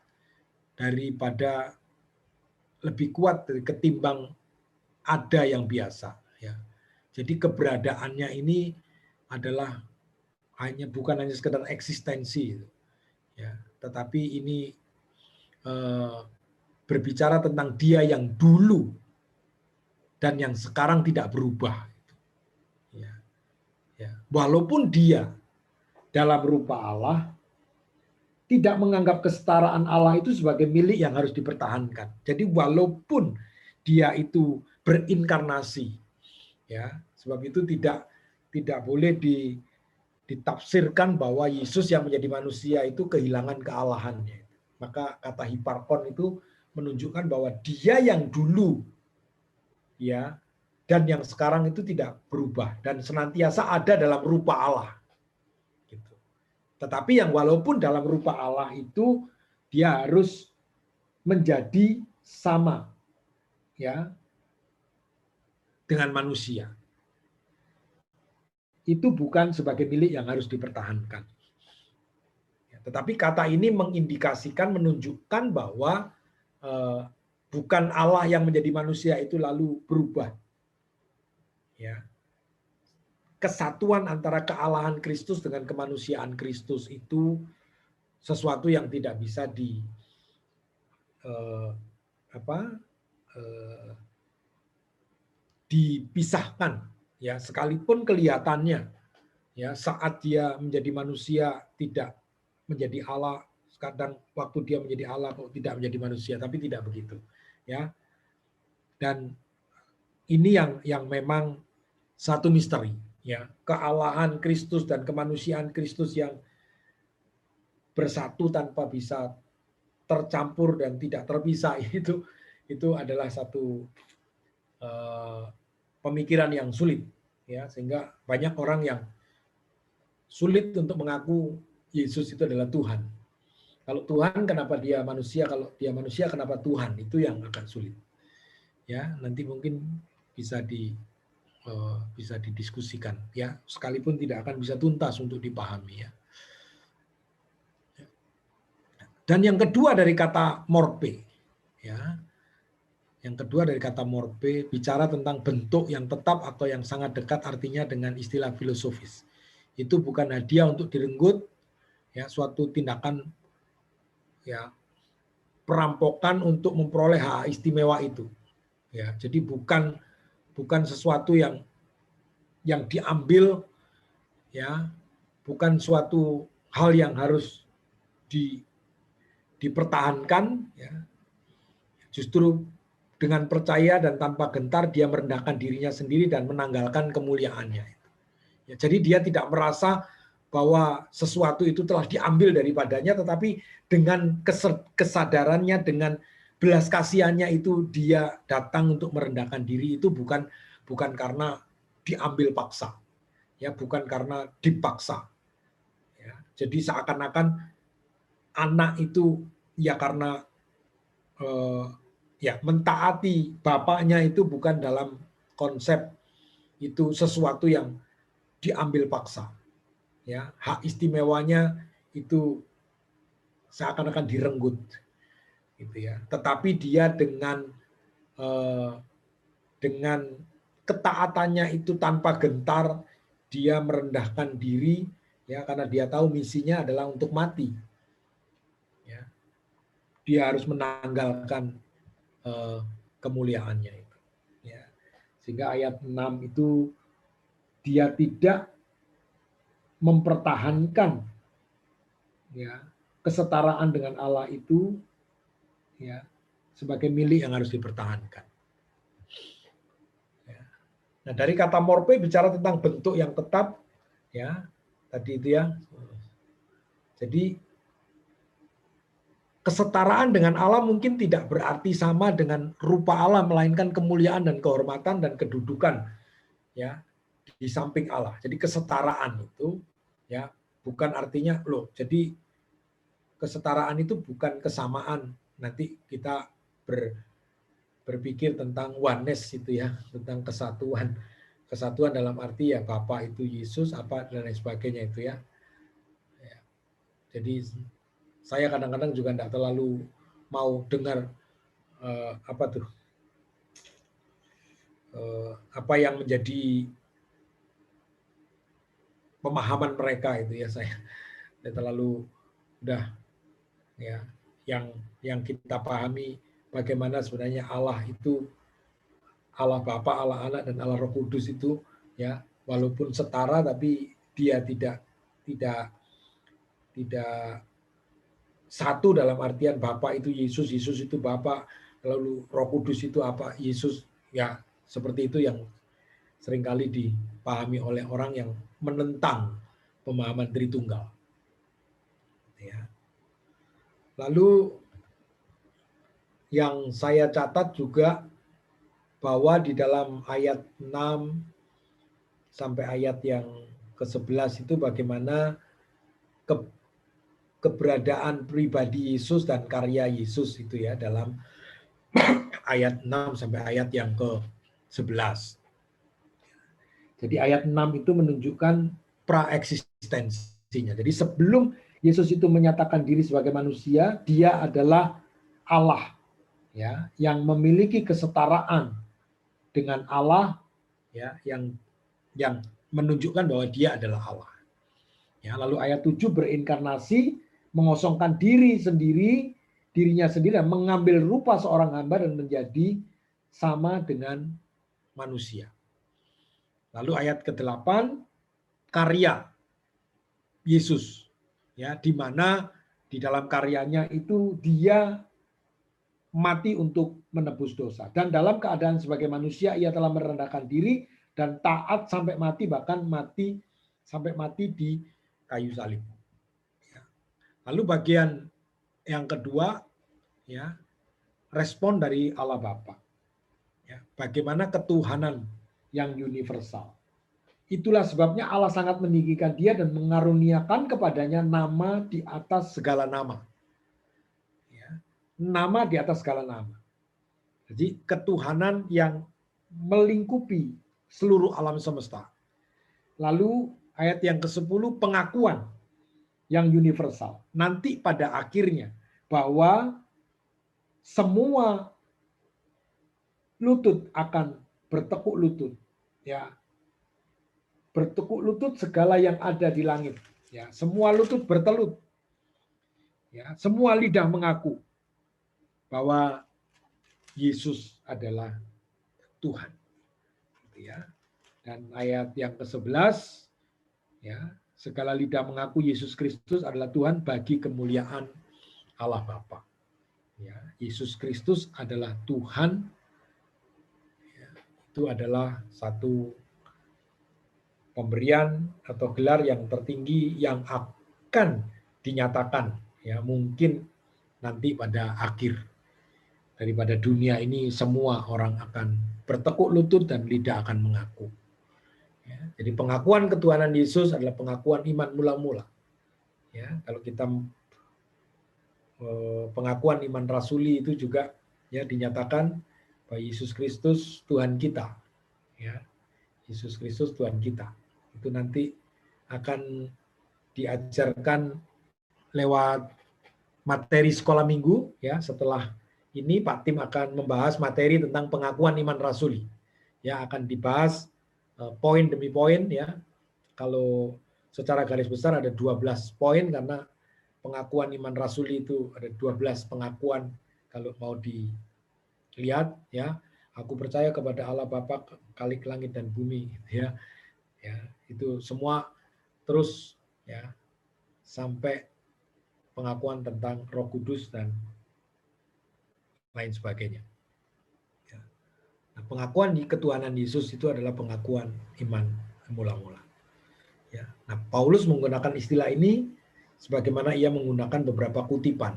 ketimbang ada yang biasa, ya. Jadi keberadaannya ini adalah bukan hanya sekedar eksistensi, ya, tetapi ini berbicara tentang dia yang dulu dan yang sekarang tidak berubah. Ya. Ya. Walaupun dia dalam rupa Allah, tidak menganggap kesetaraan Allah itu sebagai milik yang harus dipertahankan. Jadi walaupun dia itu berinkarnasi, ya, sebab itu tidak boleh ditafsirkan bahwa Yesus yang menjadi manusia itu kehilangan kealahannya. Maka kata hiparkon itu menunjukkan bahwa dia yang dulu, ya, dan yang sekarang itu tidak berubah dan senantiasa ada dalam rupa Allah. Gitu. Tetapi yang walaupun dalam rupa Allah itu dia harus menjadi sama ya dengan manusia. Itu bukan sebagai milik yang harus dipertahankan. Tetapi kata ini mengindikasikan, menunjukkan bahwa bukan Allah yang menjadi manusia itu lalu berubah. Ya. Kesatuan antara kealahan Kristus dengan kemanusiaan Kristus itu sesuatu yang tidak bisa dipisahkan. Ya, sekalipun kelihatannya ya saat dia menjadi manusia tidak menjadi Allah, kadang waktu dia menjadi Allah kok tidak menjadi manusia, tapi tidak begitu ya. Dan ini yang memang satu misteri ya, kealahan Kristus dan kemanusiaan Kristus yang bersatu tanpa bisa tercampur dan tidak terpisah, itu adalah satu pemikiran yang sulit ya, sehingga banyak orang yang sulit untuk mengaku Yesus itu adalah Tuhan. Kalau Tuhan, kenapa dia manusia? Kalau dia manusia, kenapa Tuhan? Itu yang akan sulit. Ya, nanti mungkin bisa didiskusikan. Ya, sekalipun tidak akan bisa tuntas untuk dipahami. Ya. Dan yang kedua dari kata morpe, ya, yang kedua dari kata morpe bicara tentang bentuk yang tetap atau yang sangat dekat, artinya dengan istilah filosofis. Itu bukan hadiah untuk direnggut, ya, suatu tindakan ya perampokan untuk memperoleh hak istimewa itu. Ya, jadi bukan sesuatu yang diambil, ya, bukan suatu hal yang harus dipertahankan, ya. Justru dengan percaya dan tanpa gentar dia merendahkan dirinya sendiri dan menanggalkan kemuliaannya. Ya, jadi dia tidak merasa bahwa sesuatu itu telah diambil daripadanya, tetapi dengan kesadarannya, dengan belas kasihannya itu dia datang untuk merendahkan diri. Itu bukan karena diambil paksa, ya, bukan karena dipaksa. Ya, jadi seakan-akan anak itu ya karena ya mentaati bapaknya itu bukan dalam konsep itu sesuatu yang diambil paksa. Ya, hak istimewanya itu seakan-akan direnggut, gitu ya. Tetapi dia dengan ketaatannya itu tanpa gentar, dia merendahkan diri, ya, karena dia tahu misinya adalah untuk mati. Ya, dia harus menanggalkan kemuliaannya itu. Ya, sehingga ayat 6 itu dia tidak mempertahankan ya kesetaraan dengan Allah itu ya sebagai milik yang harus dipertahankan. Ya. Nah, dari kata morpe bicara tentang bentuk yang tetap ya tadi itu ya. Jadi kesetaraan dengan Allah mungkin tidak berarti sama dengan rupa Allah, melainkan kemuliaan dan kehormatan dan kedudukan ya di samping Allah. Jadi kesetaraan itu ya bukan artinya loh. Jadi kesetaraan itu bukan kesamaan. Nanti kita berpikir tentang oneness itu ya, tentang kesatuan. Kesatuan dalam arti ya Bapa itu Yesus apa dan lain sebagainya itu ya. Jadi saya kadang-kadang juga tidak terlalu mau dengar apa yang menjadi pemahaman mereka itu ya, saya terlalu udah ya yang kita pahami bagaimana sebenarnya Allah itu Allah Bapa, Allah Anak dan Allah Roh Kudus itu ya walaupun setara tapi dia tidak satu dalam artian Bapa itu Yesus, Yesus itu Bapa, lalu Roh Kudus itu apa? Yesus, ya seperti itu yang seringkali dipahami oleh orang yang menentang pemahaman Tritunggal. Ya. Lalu yang saya catat juga bahwa di dalam ayat 6 sampai ayat yang ke-11 itu bagaimana keberadaan pribadi Yesus dan karya Yesus itu ya dalam ayat 6 sampai ayat yang ke-11. Jadi ayat 6 itu menunjukkan praeksistensinya. Jadi sebelum Yesus itu menyatakan diri sebagai manusia, dia adalah Allah ya, yang memiliki kesetaraan dengan Allah ya, yang menunjukkan bahwa dia adalah Allah. Ya, lalu ayat 7 berinkarnasi, mengosongkan dirinya sendiri, mengambil rupa seorang hamba dan menjadi sama dengan manusia. Lalu ayat ke-8 karya Yesus ya, di mana di dalam karyanya itu dia mati untuk menebus dosa, dan dalam keadaan sebagai manusia ia telah merendahkan diri dan taat sampai mati, bahkan sampai mati di kayu salib. Lalu bagian yang kedua ya, respon dari Allah Bapa. Ya, bagaimana ketuhanan yang universal. Itulah sebabnya Allah sangat meninggikan dia dan mengaruniakan kepadanya nama di atas segala nama. Ya, nama di atas segala nama. Jadi ketuhanan yang melingkupi seluruh alam semesta. Lalu ayat yang ke-10 pengakuan yang universal. Nanti pada akhirnya bahwa semua lutut akan bertekuk lutut, ya, bertekuk lutut segala yang ada di langit, ya, semua lutut bertelut, ya, semua lidah mengaku bahwa Yesus adalah Tuhan, ya. Dan ayat yang ke-11, ya, segala lidah mengaku Yesus Kristus adalah Tuhan bagi kemuliaan Allah Bapa. Ya, Yesus Kristus adalah Tuhan. Ya, itu adalah satu pemberian atau gelar yang tertinggi yang akan dinyatakan ya mungkin nanti pada akhir daripada dunia ini, semua orang akan bertekuk lutut dan lidah akan mengaku. Ya, jadi pengakuan ketuhanan Yesus adalah pengakuan iman mula-mula. Ya, kalau kita pengakuan iman rasuli itu juga ya dinyatakan bahwa Yesus Kristus Tuhan kita. Ya, Yesus Kristus Tuhan kita. Itu nanti akan diajarkan lewat materi sekolah minggu ya. Setelah ini Pak Tim akan membahas materi tentang pengakuan iman rasuli. Ya, akan dibahas poin demi poin ya. Kalau secara garis besar ada 12 poin karena pengakuan iman rasuli itu ada 12 pengakuan kalau mau dilihat ya. Aku percaya kepada Allah Bapa Khalik langit dan bumi ya. Ya, itu semua terus ya sampai pengakuan tentang Roh Kudus dan lain sebagainya. Ya. Nah, pengakuan di ketuhanan Yesus itu adalah pengakuan iman mula-mula. Ya. Nah, Paulus menggunakan istilah ini sebagaimana ia menggunakan beberapa kutipan.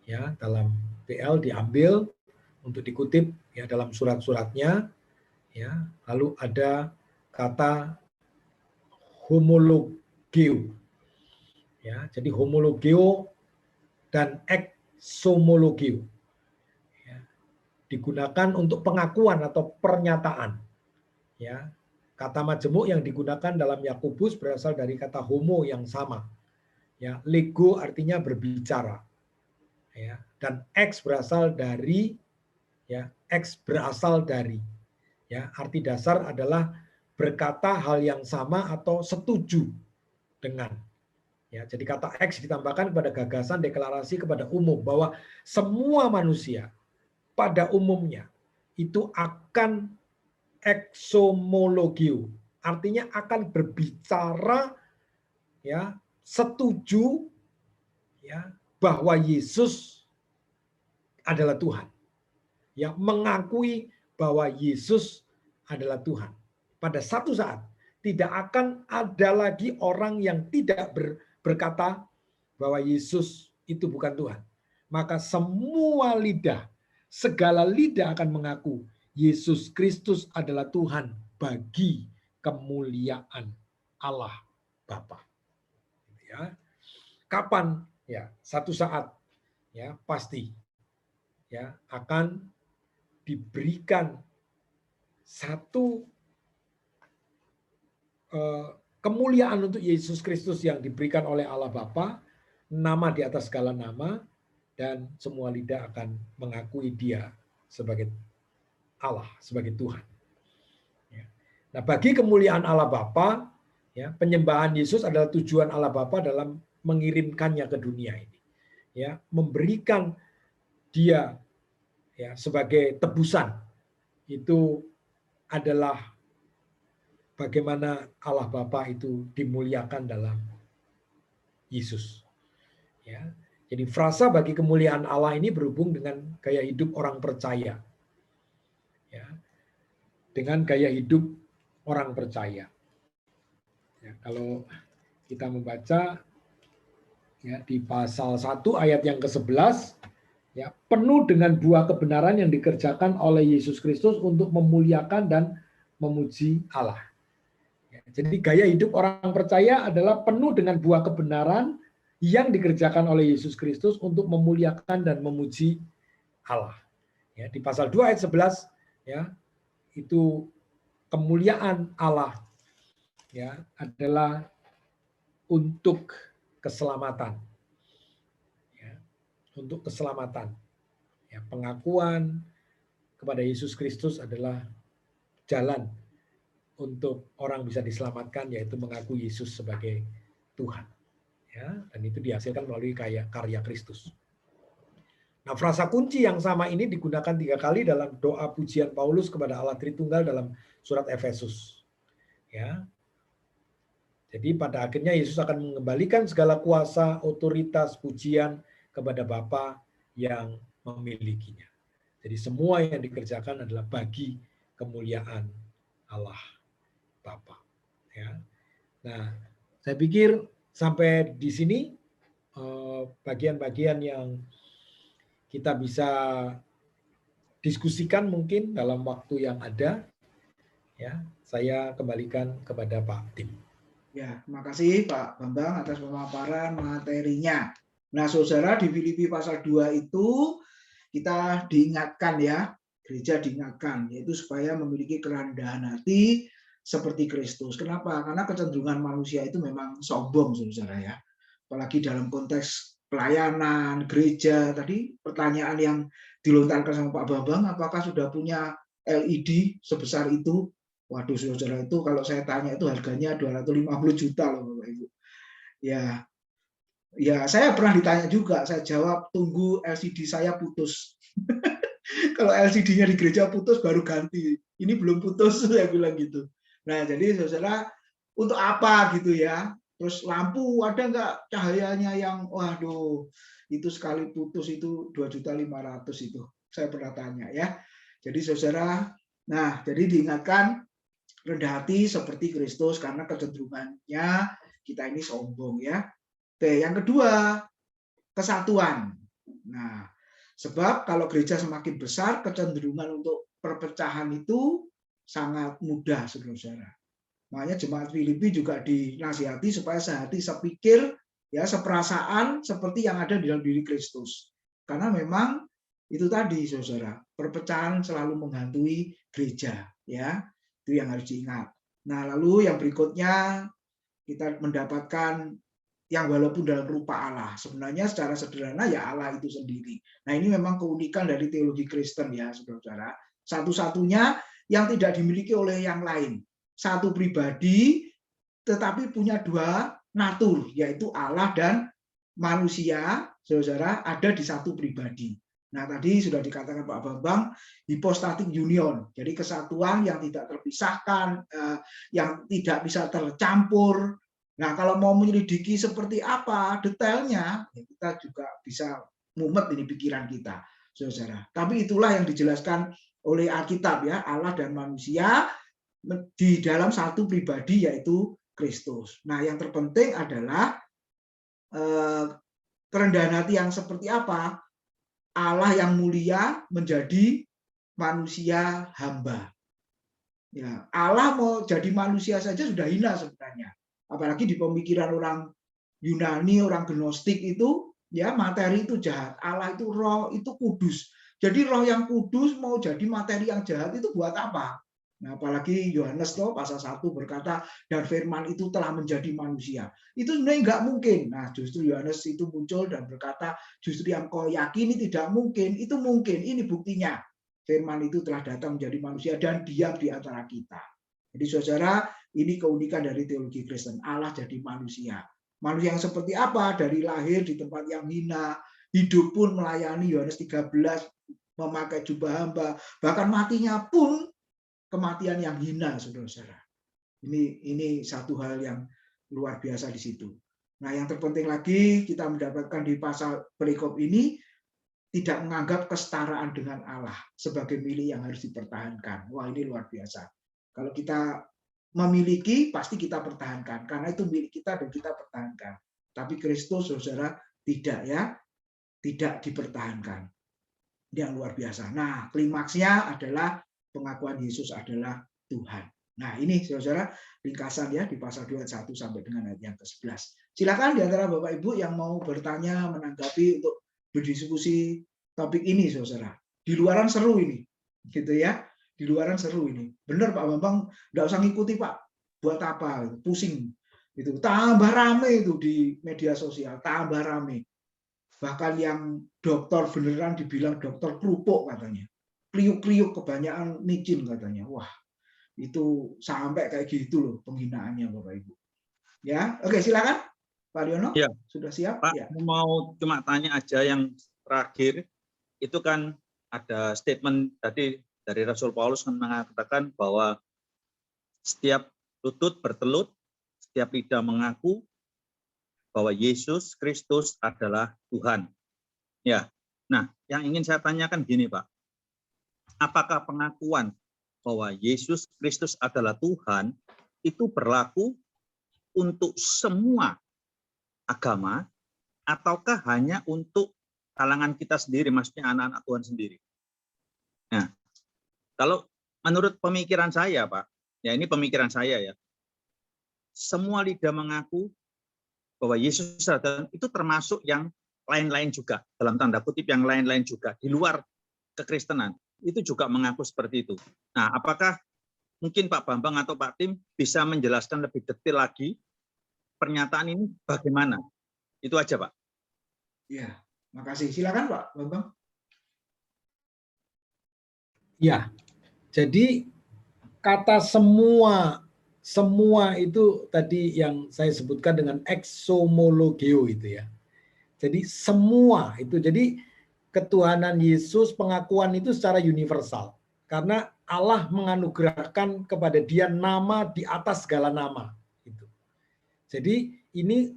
Ya, dalam PL diambil untuk dikutip ya dalam surat-suratnya. Ya, lalu ada kata homologeo. Ya, jadi homologeo dan exomologeo. Ya, digunakan untuk pengakuan atau pernyataan. Ya, kata majemuk yang digunakan dalam Yakobus berasal dari kata homo yang sama. Ya, lego artinya berbicara. Ya, dan ex berasal dari ya, ya, arti dasar adalah berkata hal yang sama atau setuju dengan. Ya, jadi kata X ditambahkan kepada gagasan deklarasi kepada umum bahwa semua manusia pada umumnya itu akan exomologio, artinya akan berbicara ya, setuju ya bahwa Yesus adalah Tuhan. Ya, mengakui bahwa Yesus adalah Tuhan. Pada satu saat tidak akan ada lagi orang yang tidak berkata bahwa Yesus itu bukan Tuhan. Maka semua lidah, segala lidah akan mengaku Yesus Kristus adalah Tuhan bagi kemuliaan Allah Bapa. Ya. kapan ya satu saat ya pasti ya akan diberikan satu kemuliaan untuk Yesus Kristus yang diberikan oleh Allah Bapa, nama di atas segala nama, dan semua lidah akan mengakui Dia sebagai Allah, sebagai Tuhan. Ya. Nah, bagi kemuliaan Allah Bapa, ya, penyembahan Yesus adalah tujuan Allah Bapa dalam mengirimkannya ke dunia ini. Ya, memberikan Dia ya sebagai tebusan. Itu adalah bagaimana Allah Bapa itu dimuliakan dalam Yesus. Ya. Jadi frasa bagi kemuliaan Allah ini berhubung dengan gaya hidup orang percaya. Ya. Dengan gaya hidup orang percaya. Ya, kalau kita membaca ya, di pasal 1 ayat yang ke-11, ya, penuh dengan buah kebenaran yang dikerjakan oleh Yesus Kristus untuk memuliakan dan memuji Allah. Ya, jadi gaya hidup orang percaya adalah penuh dengan buah kebenaran yang dikerjakan oleh Yesus Kristus untuk memuliakan dan memuji Allah. Ya, di pasal 2 ayat 11 ya, itu kemuliaan Allah ya adalah untuk keselamatan. Ya, untuk keselamatan. Ya, pengakuan kepada Yesus Kristus adalah jalan untuk orang bisa diselamatkan, yaitu mengaku Yesus sebagai Tuhan. Ya, dan itu dihasilkan melalui karya Kristus. Nah, frasa kunci yang sama ini digunakan 3 kali dalam doa pujian Paulus kepada Allah Tritunggal dalam surat Efesus. Ya. Jadi pada akhirnya Yesus akan mengembalikan segala kuasa, otoritas, pujian kepada Bapa yang memilikinya. Jadi semua yang dikerjakan adalah bagi kemuliaan Allah Bapa. Ya. Nah, saya pikir sampai di sini bagian-bagian yang kita bisa diskusikan mungkin dalam waktu yang ada. Ya, saya kembalikan kepada Pak Tim. Ya, terima kasih Pak Bambang atas pemaparan materinya. Nah, saudara, di Filipi pasal 2 itu kita diingatkan ya, gereja diingatkan, yaitu supaya memiliki kerendahan hati seperti Kristus. Kenapa? Karena kecenderungan manusia itu memang sombong, saudara ya. Apalagi dalam konteks pelayanan, gereja. Tadi pertanyaan yang dilontarkan sama Pak Bambang, apakah sudah punya LED sebesar itu? Waduh, saudara, itu kalau saya tanya itu harganya 250 juta loh, Bapak Ibu. Ya, saya pernah ditanya juga, saya jawab tunggu LCD saya putus. Kalau LCD-nya di gereja putus baru ganti. Ini belum putus, saya bilang gitu. Nah, jadi saudara, untuk apa gitu ya? Terus lampu ada nggak cahayanya yang, waduh, itu sekali putus itu 2.500.000 itu. Saya pernah tanya ya. Jadi saudara, nah jadi diingatkan rendah hati seperti Kristus karena kecenderungannya kita ini sombong ya. Oke, yang kedua, kesatuan. Nah, sebab kalau gereja semakin besar, kecenderungan untuk perpecahan itu sangat mudah, saudara-saudara. Makanya jemaat Filipi juga dinasihati supaya sehati, sepikir, ya, seperasaan seperti yang ada di dalam diri Kristus. Karena memang itu tadi, saudara, perpecahan selalu menghantui gereja, ya. Itu yang harus diingat. Nah, lalu yang berikutnya kita mendapatkan yang walaupun dalam rupa Allah, sebenarnya secara sederhana ya Allah itu sendiri. Nah, ini memang keunikan dari teologi Kristen ya, saudara-saudara. Satu-satunya yang tidak dimiliki oleh yang lain. Satu pribadi, tetapi punya dua natur, yaitu Allah dan manusia, saudara-saudara, ada di satu pribadi. Nah, tadi sudah dikatakan Pak Bambang, hypostatic union, jadi kesatuan yang tidak terpisahkan, yang tidak bisa tercampur. Nah, kalau mau menyelidiki seperti apa detailnya, ya kita juga bisa mumet ini pikiran kita, saudara. Tapi itulah yang dijelaskan oleh Alkitab ya, Allah dan manusia di dalam satu pribadi yaitu Kristus. Nah, yang terpenting adalah kerendahan hati yang seperti apa? Allah yang mulia menjadi manusia hamba. Ya, Allah mau jadi manusia saja sudah hina sebenarnya. Apalagi di pemikiran orang Yunani, orang Gnostik itu ya materi itu jahat, Allah itu roh, itu kudus. Jadi roh yang kudus mau jadi materi yang jahat itu buat apa? Nah, apalagi Yohanes loh pasal 1 berkata dan firman itu telah menjadi manusia. Itu sebenarnya nggak mungkin. Nah, justru Yohanes itu muncul dan berkata justru yang kau yakini tidak mungkin, itu mungkin. Ini buktinya. Firman itu telah datang menjadi manusia dan diam di antara kita. Jadi saudara, ini keunikan dari teologi Kristen. Allah jadi manusia. Manusia yang seperti apa? Dari lahir di tempat yang hina, hidup pun melayani Yohanes 13, memakai jubah hamba, bahkan matinya pun kematian yang hina, saudara-saudara. Ini satu hal yang luar biasa di situ. Nah, yang terpenting lagi kita mendapatkan di pasal perikop ini tidak menganggap kesetaraan dengan Allah sebagai milik yang harus dipertahankan. Wah, ini luar biasa. Kalau kita memiliki, pasti kita pertahankan. Karena itu milik kita dan kita pertahankan. Tapi Kristus, saudara, tidak ya, tidak dipertahankan. Yang luar biasa. Nah, klimaksnya adalah pengakuan Yesus adalah Tuhan. Nah, ini saudara ringkasan ya di pasal 21 sampai dengan ayat yang ke-11. Silakan di antara Bapak Ibu yang mau bertanya, menanggapi untuk berdiskusi topik ini, saudara. Di luaran seru ini, gitu ya. Di luaran seru ini. Benar Pak Bambang, nggak usah ngikuti Pak. Buat apa? Pusing. Itu tambah rame itu di media sosial, tambah rame. Bahkan yang dokter beneran dibilang dokter kerupuk katanya. Kriuk-kriuk kebanyakan micin katanya. Wah, itu sampai kayak gitu loh penghinaannya Bapak Ibu. Ya, oke silakan Pak Liono. Ya, sudah siap? Pak, Ya. mau cuma tanya aja yang terakhir. Itu kan ada statement tadi dari Rasul Paulus mengatakan bahwa setiap lutut bertelut, setiap lidah mengaku bahwa Yesus Kristus adalah Tuhan. Ya. Nah, yang ingin saya tanyakan gini, Pak. Apakah pengakuan bahwa Yesus Kristus adalah Tuhan itu berlaku untuk semua agama ataukah hanya untuk kalangan kita sendiri, maksudnya anak-anak Tuhan sendiri? Nah, kalau menurut pemikiran saya, Pak, ya ini pemikiran saya ya, semua lidah mengaku bahwa Yesus adalah Tuhan, itu termasuk yang lain-lain juga, dalam tanda kutip yang lain-lain juga, di luar kekristenan, itu juga mengaku seperti itu. Nah, apakah mungkin Pak Bambang atau Pak Tim bisa menjelaskan lebih detail lagi pernyataan ini bagaimana? Itu aja, Pak. Ya, makasih. Silakan Pak Bambang. Ya, jadi kata semua itu tadi yang saya sebutkan dengan exomologeo itu ya. Jadi semua itu, jadi ketuhanan Yesus, pengakuan itu secara universal. Karena Allah menganugerahkan kepada dia nama di atas segala nama. Gitu. Jadi ini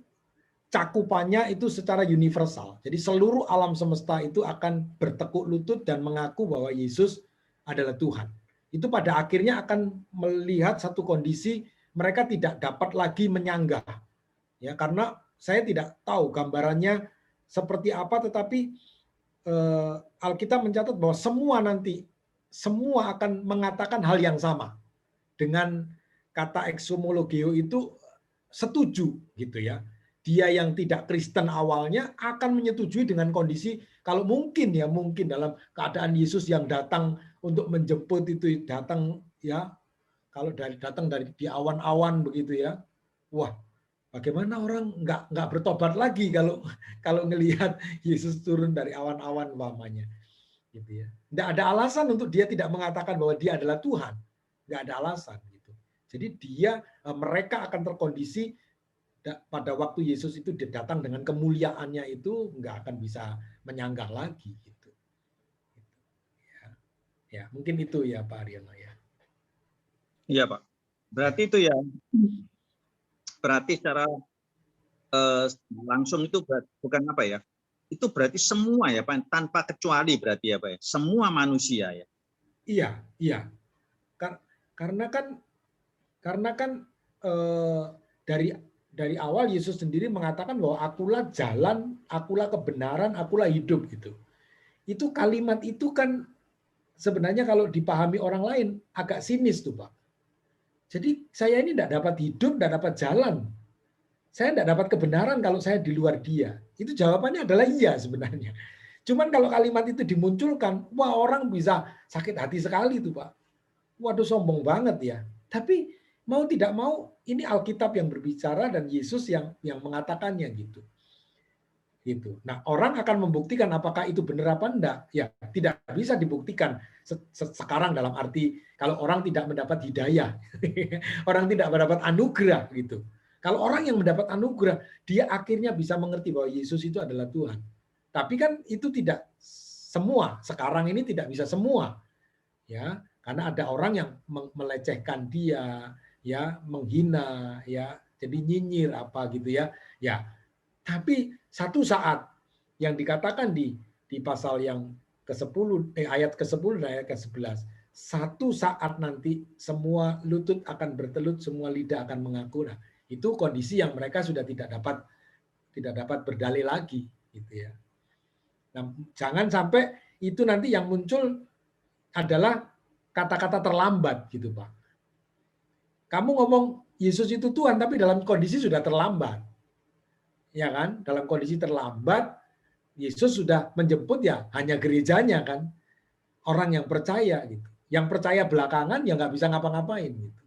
cakupannya itu secara universal. Jadi seluruh alam semesta itu akan bertekuk lutut dan mengaku bahwa Yesus adalah Tuhan. Itu pada akhirnya akan melihat satu kondisi mereka tidak dapat lagi menyanggah. Ya, karena saya tidak tahu gambarannya seperti apa, tetapi Alkitab mencatat bahwa semua akan mengatakan hal yang sama. Dengan kata exomologeo itu setuju gitu ya. Dia yang tidak Kristen awalnya akan menyetujui dengan kondisi kalau mungkin dalam keadaan Yesus yang datang untuk menjemput itu datang ya, kalau datang dari di awan-awan begitu ya. Wah, bagaimana orang nggak bertobat lagi kalau ngelihat Yesus turun dari awan-awan umpamanya, gitu ya. Nggak ada alasan untuk dia tidak mengatakan bahwa dia adalah Tuhan, nggak ada alasan gitu. Jadi mereka akan terkondisi pada waktu Yesus itu datang dengan kemuliaannya itu nggak akan bisa menyanggah lagi gitu. Ya mungkin itu ya Pak Aryono ya. Iya, Pak. Berarti itu ya. Berarti secara langsung itu bukan apa ya? Itu berarti semua ya, Pak, tanpa kecuali berarti ya, Pak ya. Semua manusia ya. Iya. Karena kan dari awal Yesus sendiri mengatakan bahwa akulah jalan, akulah kebenaran, akulah hidup gitu. Itu kalimat itu kan sebenarnya kalau dipahami orang lain agak sinis tuh Pak. Jadi saya ini tidak dapat hidup, tidak dapat jalan saya tidak dapat kebenaran kalau saya di luar dia. Itu jawabannya adalah iya sebenarnya. Cuman kalau kalimat itu dimunculkan, wah orang bisa sakit hati sekali tuh Pak. Waduh sombong banget ya. Tapi mau tidak mau ini Alkitab yang berbicara dan Yesus yang mengatakannya gitu. Gitu. Nah, orang akan membuktikan apakah itu benar apa enggak. Ya, tidak bisa dibuktikan sekarang dalam arti kalau orang tidak mendapat hidayah. Orang tidak mendapat anugerah gitu. Kalau orang yang mendapat anugerah, dia akhirnya bisa mengerti bahwa Yesus itu adalah Tuhan. Tapi kan itu tidak semua. Sekarang ini tidak bisa semua. Ya, karena ada orang yang melecehkan dia, ya, menghina, ya, jadi nyinyir apa gitu ya. Ya, tapi satu saat yang dikatakan di pasal yang ke-10 ayat ke-10 dan ayat ke-11, satu saat nanti semua lutut akan bertelut, semua lidah akan mengaku. Nah, itu kondisi yang mereka sudah tidak dapat berdalih lagi gitu ya. Nah, jangan sampai itu nanti yang muncul adalah kata-kata terlambat gitu, Pak. Kamu ngomong Yesus itu Tuhan tapi dalam kondisi sudah terlambat. Ya kan, dalam kondisi terlambat, Yesus sudah menjemput ya hanya gerejanya kan, orang yang percaya gitu. Yang percaya belakangan ya nggak bisa ngapa-ngapain gitu.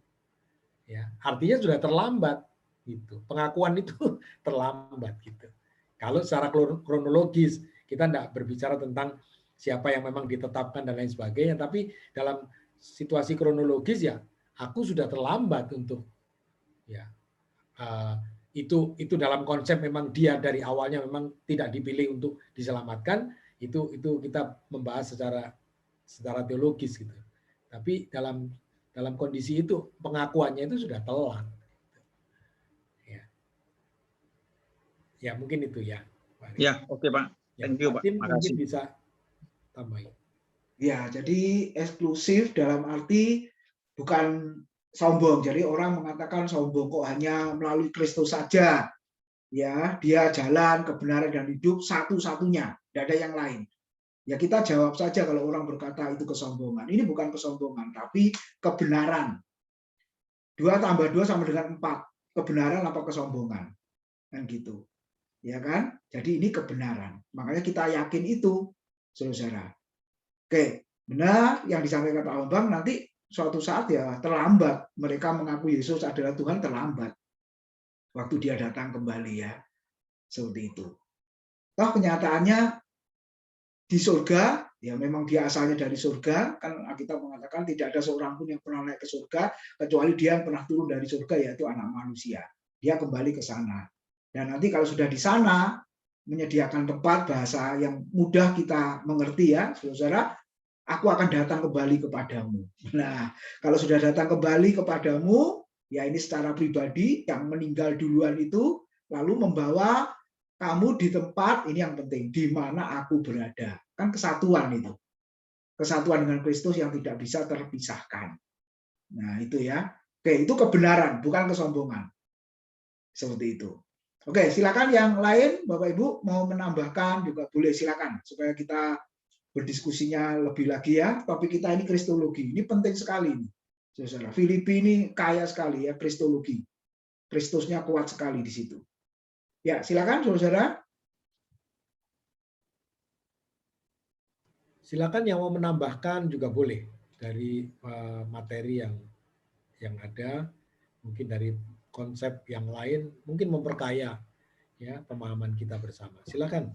Ya, artinya sudah terlambat gitu. Pengakuan itu terlambat gitu. Kalau secara kronologis kita tidak berbicara tentang siapa yang memang ditetapkan dan lain sebagainya, tapi dalam situasi kronologis ya aku sudah terlambat untuk ya itu dalam konsep memang dia dari awalnya memang tidak dipilih untuk diselamatkan, itu kita membahas secara teologis gitu. Tapi dalam kondisi itu pengakuannya itu sudah telat. Ya mungkin itu ya. Ya, oke Pak. Thank you Pak. Mungkin bisa tambahin. Ya, jadi eksklusif dalam arti bukan sombong. Jadi orang mengatakan sombong kok hanya melalui Kristus saja. Ya, dia jalan kebenaran dan hidup satu-satunya, tidak ada yang lain. Ya kita jawab saja kalau orang berkata itu kesombongan. Ini bukan kesombongan, tapi kebenaran. 2 tambah 2 sama dengan 4. Kebenaran apa kesombongan? Kan gitu. Ya kan? Jadi ini kebenaran. Makanya kita yakin itu, saudara. Oke, benar yang disampaikan Pak Bambang, nanti suatu saat ya terlambat. Mereka mengaku Yesus adalah Tuhan terlambat. Waktu dia datang kembali ya. Seperti itu. Toh kenyataannya di surga, ya memang dia asalnya dari surga, kan kita mengatakan tidak ada seorang pun yang pernah naik ke surga, kecuali dia yang pernah turun dari surga, yaitu anak manusia. Dia kembali ke sana. Dan nanti kalau sudah di sana, menyediakan tempat bahasa yang mudah kita mengerti ya, saudara, aku akan datang kembali kepadamu. Nah, kalau sudah datang kembali kepadamu, ya ini secara pribadi, yang meninggal duluan itu, lalu membawa kamu di tempat, ini yang penting, di mana aku berada. Kan kesatuan itu. Kesatuan dengan Kristus yang tidak bisa terpisahkan. Nah, itu ya. Oke, itu kebenaran, bukan kesombongan. Seperti itu. Oke, silakan yang lain, Bapak Ibu mau menambahkan juga boleh, silakan supaya kita berdiskusinya lebih lagi ya. Topik kita ini kristologi. Ini penting sekali ini. Saudara, Filipi ini kaya sekali ya kristologi. Kristusnya kuat sekali di situ. Ya, silakan saudara. Silakan yang mau menambahkan juga boleh dari materi yang ada, mungkin dari konsep yang lain, mungkin memperkaya ya pemahaman kita bersama. Silakan.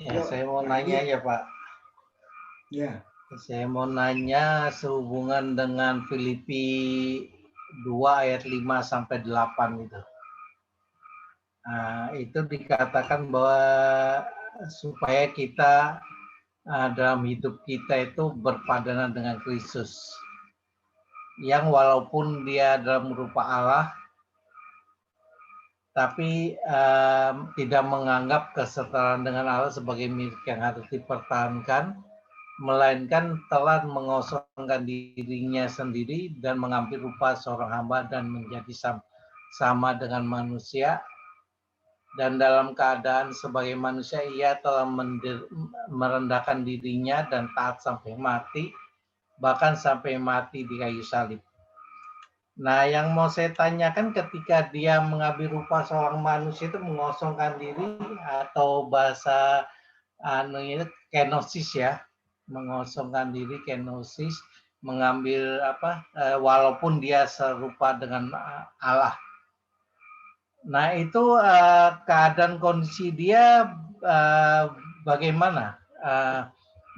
Ya, saya mau nanya ya Pak. Ya. Saya mau nanya sehubungan dengan Filipi 2 ayat 5 sampai 8 itu. Nah, itu dikatakan bahwa supaya kita dalam hidup kita itu berpadanan dengan Kristus. Yang walaupun dia dalam rupa Allah, tapi tidak menganggap kesetaraan dengan Allah sebagai milik yang harus dipertahankan, melainkan telah mengosongkan dirinya sendiri dan mengambil rupa seorang hamba dan menjadi sama dengan manusia. Dan dalam keadaan sebagai manusia, ia telah merendahkan dirinya dan taat sampai mati, bahkan sampai mati di kayu salib. Nah, yang mau saya tanyakan ketika dia mengambil rupa seorang manusia itu mengosongkan diri atau bahasa itu kenosis ya, mengosongkan diri kenosis, mengambil walaupun dia serupa dengan Allah. Nah, itu keadaan kondisi dia bagaimana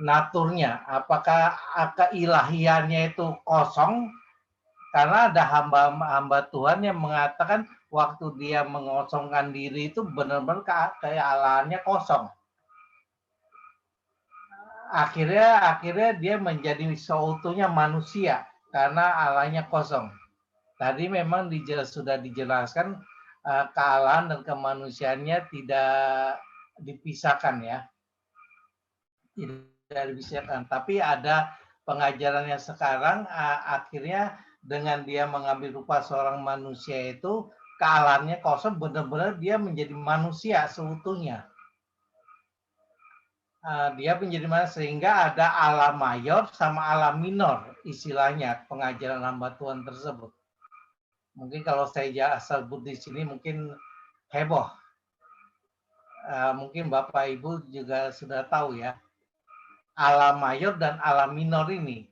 naturnya? Apakah keilahiannya itu kosong? Karena ada hamba Tuhan yang mengatakan waktu dia mengosongkan diri itu benar-benar kealahannya kosong. Akhirnya dia menjadi seutuhnya manusia karena Allahnya kosong. Tadi memang sudah dijelaskan kealahan dan kemanusiaannya tidak dipisahkan ya. Tidak dipisahkan. Tapi ada pengajarannya sekarang akhirnya dengan dia mengambil rupa seorang manusia itu kealahannya kosong, benar-benar dia menjadi manusia seutuhnya. Dia menjadi manusia sehingga ada Allah mayor sama Allah minor istilahnya pengajaran hamba Tuhan tersebut. Mungkin kalau saya sebut di sini mungkin heboh. Mungkin Bapak Ibu juga sudah tahu ya. Allah mayor dan Allah minor ini.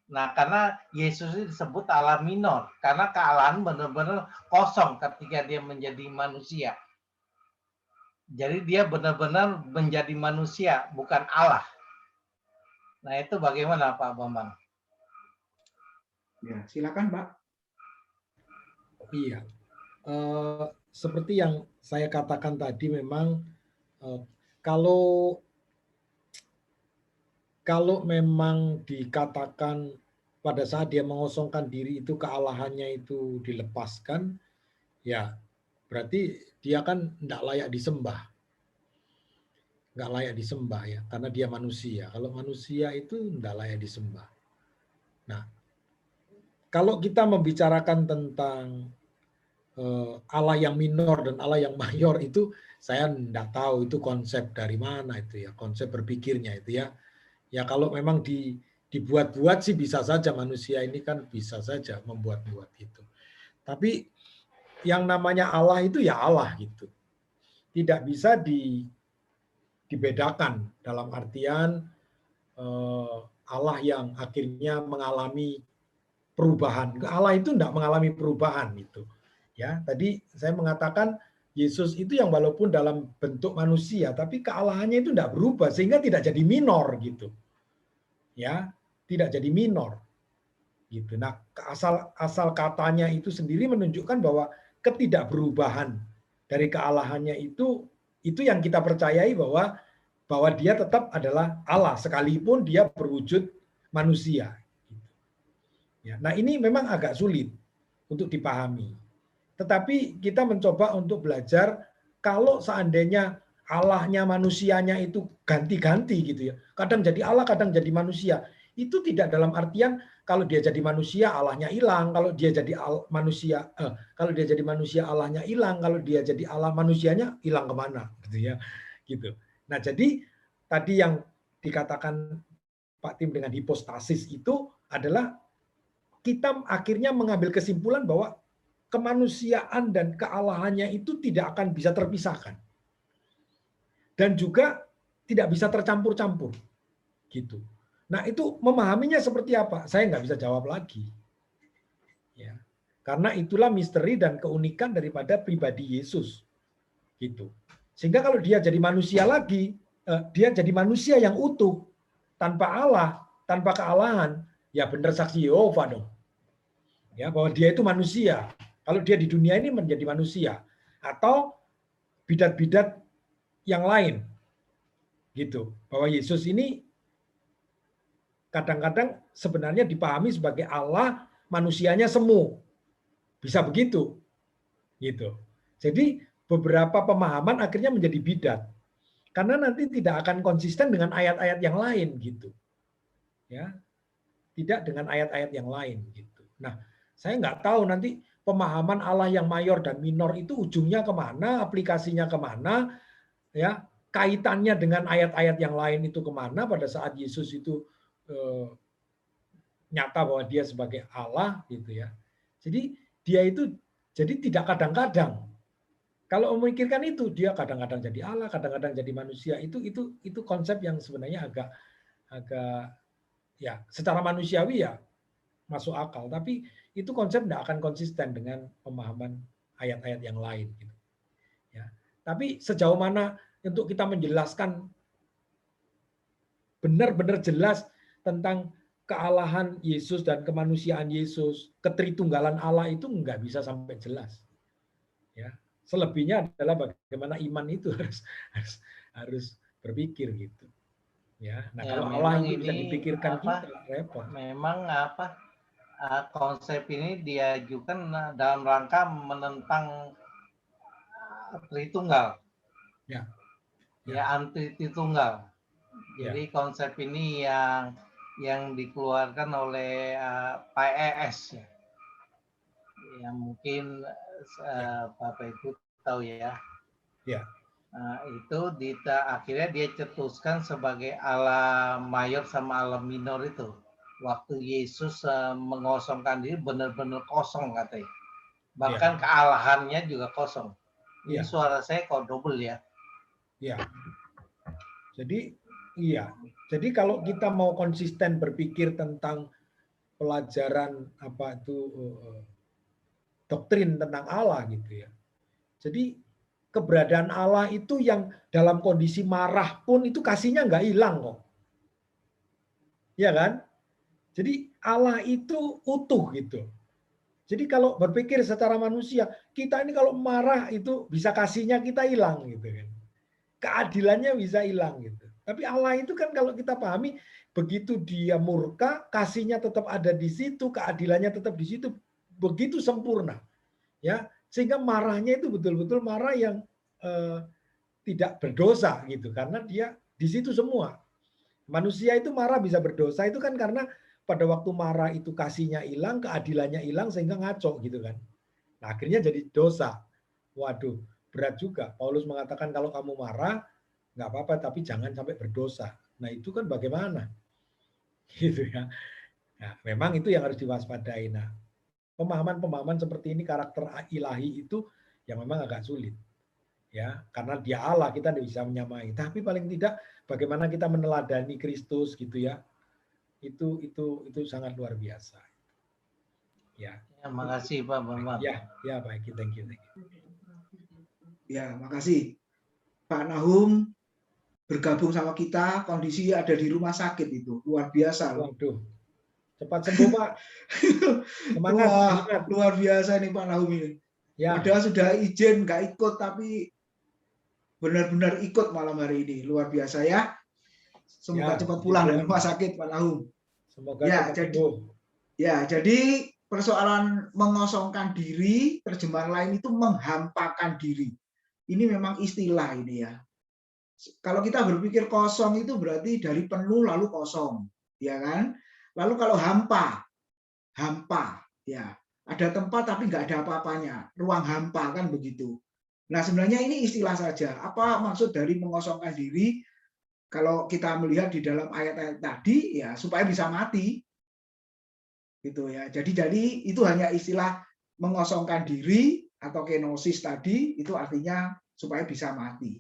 Nah, karena Yesus ini disebut Allah minor, karena kealahan benar-benar kosong ketika dia menjadi manusia. Jadi dia benar-benar menjadi manusia, bukan Allah. Nah, itu bagaimana Pak Bambang? Ya, silakan Pak. Iya, seperti yang saya katakan tadi memang kalau memang dikatakan pada saat dia mengosongkan diri itu kealahannya itu dilepaskan, ya berarti dia kan tidak layak disembah. Nggak layak disembah ya, karena dia manusia. Kalau manusia itu tidak layak disembah. Nah, kalau kita membicarakan tentang Allah yang minor dan Allah yang mayor itu, saya tidak tahu itu konsep dari mana itu ya, konsep berpikirnya itu ya. Ya kalau memang dibuat-buat sih bisa saja, manusia ini kan bisa saja membuat-buat itu. Tapi yang namanya Allah itu ya Allah gitu. Tidak bisa dibedakan dalam artian Allah yang akhirnya mengalami perubahan. Allah itu tidak mengalami perubahan gitu. Ya, tadi saya mengatakan Yesus itu yang walaupun dalam bentuk manusia, tapi kealahannya itu tidak berubah sehingga tidak jadi minor gitu. Ya, tidak jadi minor. Gitu. Nah, asal katanya itu sendiri menunjukkan bahwa ketidakberubahan dari kealahannya itu yang kita percayai bahwa dia tetap adalah Allah sekalipun dia berwujud manusia. Ya, nah, ini memang agak sulit untuk dipahami. Tetapi kita mencoba untuk belajar kalau seandainya Allahnya manusianya itu ganti-ganti gitu ya. Kadang jadi Allah, kadang jadi manusia. Itu tidak dalam artian kalau dia jadi manusia Allahnya hilang, kalau dia jadi manusia Allahnya hilang, kalau dia jadi Allah manusianya hilang kemana gitu ya. Gitu. Nah, jadi tadi yang dikatakan Pak Tim dengan hipostasis itu adalah kita akhirnya mengambil kesimpulan bahwa kemanusiaan dan kealahannya itu tidak akan bisa terpisahkan. Dan juga tidak bisa tercampur-campur. Gitu. Nah, itu memahaminya seperti apa? Saya nggak bisa jawab lagi. Ya. Karena itulah misteri dan keunikan daripada pribadi Yesus. Gitu. Sehingga kalau dia jadi manusia lagi, dia jadi manusia yang utuh. Tanpa Allah, tanpa kealahan, ya benar saksi Yehova dong. Ya, bahwa dia itu manusia. Kalau dia di dunia ini menjadi manusia atau bidat-bidat yang lain, gitu. Bahwa Yesus ini kadang-kadang sebenarnya dipahami sebagai Allah, manusianya semu, bisa begitu, gitu. Jadi beberapa pemahaman akhirnya menjadi bidat karena nanti tidak akan konsisten dengan ayat-ayat yang lain, gitu. Ya, tidak dengan ayat-ayat yang lain, gitu. Nah, saya nggak tahu nanti pemahaman Allah yang mayor dan minor itu ujungnya kemana, aplikasinya kemana, ya kaitannya dengan ayat-ayat yang lain itu kemana pada saat Yesus itu nyata bahwa dia sebagai Allah gitu ya. Jadi dia itu jadi tidak kadang-kadang. Kalau memikirkan itu dia kadang-kadang jadi Allah, kadang-kadang jadi manusia. Itu konsep yang sebenarnya agak ya secara manusiawi ya masuk akal, tapi itu konsep tidak akan konsisten dengan pemahaman ayat-ayat yang lain gitu. Ya. Tapi sejauh mana untuk kita menjelaskan benar-benar jelas tentang kealahan Yesus dan kemanusiaan Yesus, ketritunggalan Allah itu nggak bisa sampai jelas. Ya, selebihnya adalah bagaimana iman itu harus berpikir gitu. Ya, nah Ya, kalau Allah memang itu bisa ini dipikirkan apa? kita repot. Memang apa? Konsep ini diajukan dalam rangka menentang Tritunggal. Ya, Ya, anti Tritunggal. Jadi konsep ini yang dikeluarkan oleh PES ya. Yang mungkin Bapak Ibu tahu ya. Ya. Itu akhirnya dia cetuskan sebagai Allah mayor sama Allah minor itu. Waktu Yesus mengosongkan diri benar-benar kosong katanya. Bahkan kealahannya juga kosong. Ini suara saya kok double ya. Ya. Jadi iya. Jadi kalau kita mau konsisten berpikir tentang pelajaran apa itu doktrin tentang Allah gitu ya. Jadi keberadaan Allah itu yang dalam kondisi marah pun itu kasihnya nggak hilang kok. Ya kan? Jadi Allah itu utuh gitu. Jadi kalau berpikir secara manusia, kita ini kalau marah itu bisa kasihnya kita hilang gitu kan. Keadilannya bisa hilang gitu. Tapi Allah itu kan kalau kita pahami, begitu dia murka, kasihnya tetap ada di situ, keadilannya tetap di situ, begitu sempurna. Ya, sehingga marahnya itu betul-betul marah yang tidak berdosa gitu, karena dia di situ semua. Manusia itu marah bisa berdosa itu kan karena pada waktu marah itu kasihnya hilang, keadilannya hilang sehingga ngaco gitu kan. Nah, akhirnya jadi dosa. Waduh, berat juga. Paulus mengatakan kalau kamu marah nggak apa-apa tapi jangan sampai berdosa. Nah, itu kan bagaimana? Gitu ya. Nah, memang itu yang harus diwaspadai. Nah, pemahaman-pemahaman seperti ini karakter ilahi itu yang memang agak sulit. Ya, karena dia Allah kita tidak bisa menyamai. Tapi paling tidak bagaimana kita meneladani Kristus gitu ya. Itu sangat luar biasa. Ya. Terima kasih Pak Bambang. Ya baik, thank you. Ya, makasih. Pak Nahum bergabung sama kita, kondisi ada di rumah sakit itu luar biasa loh. Waduh, cepat sembuh Pak. Semangat. Wah, luar biasa nih Pak Nahum ini. Ya. Padahal sudah izin nggak ikut tapi benar-benar ikut malam hari ini, luar biasa ya. Semoga cepat pulang dari rumah sakit Pak Nahum. Semoga cepat sembuh. Ya, jadi persoalan mengosongkan diri, terjemahan lain itu menghampakan diri. Ini memang istilah ini ya. Kalau kita berpikir kosong itu berarti dari penuh lalu kosong, ya kan? Lalu kalau hampa, ya ada tempat tapi nggak ada apa-apanya, ruang hampa kan begitu. Nah sebenarnya ini istilah saja. Apa maksud dari mengosongkan diri? Kalau kita melihat di dalam ayat-ayat tadi, ya supaya bisa mati, gitu ya. Jadi itu hanya istilah mengosongkan diri atau kenosis tadi, itu artinya supaya bisa mati.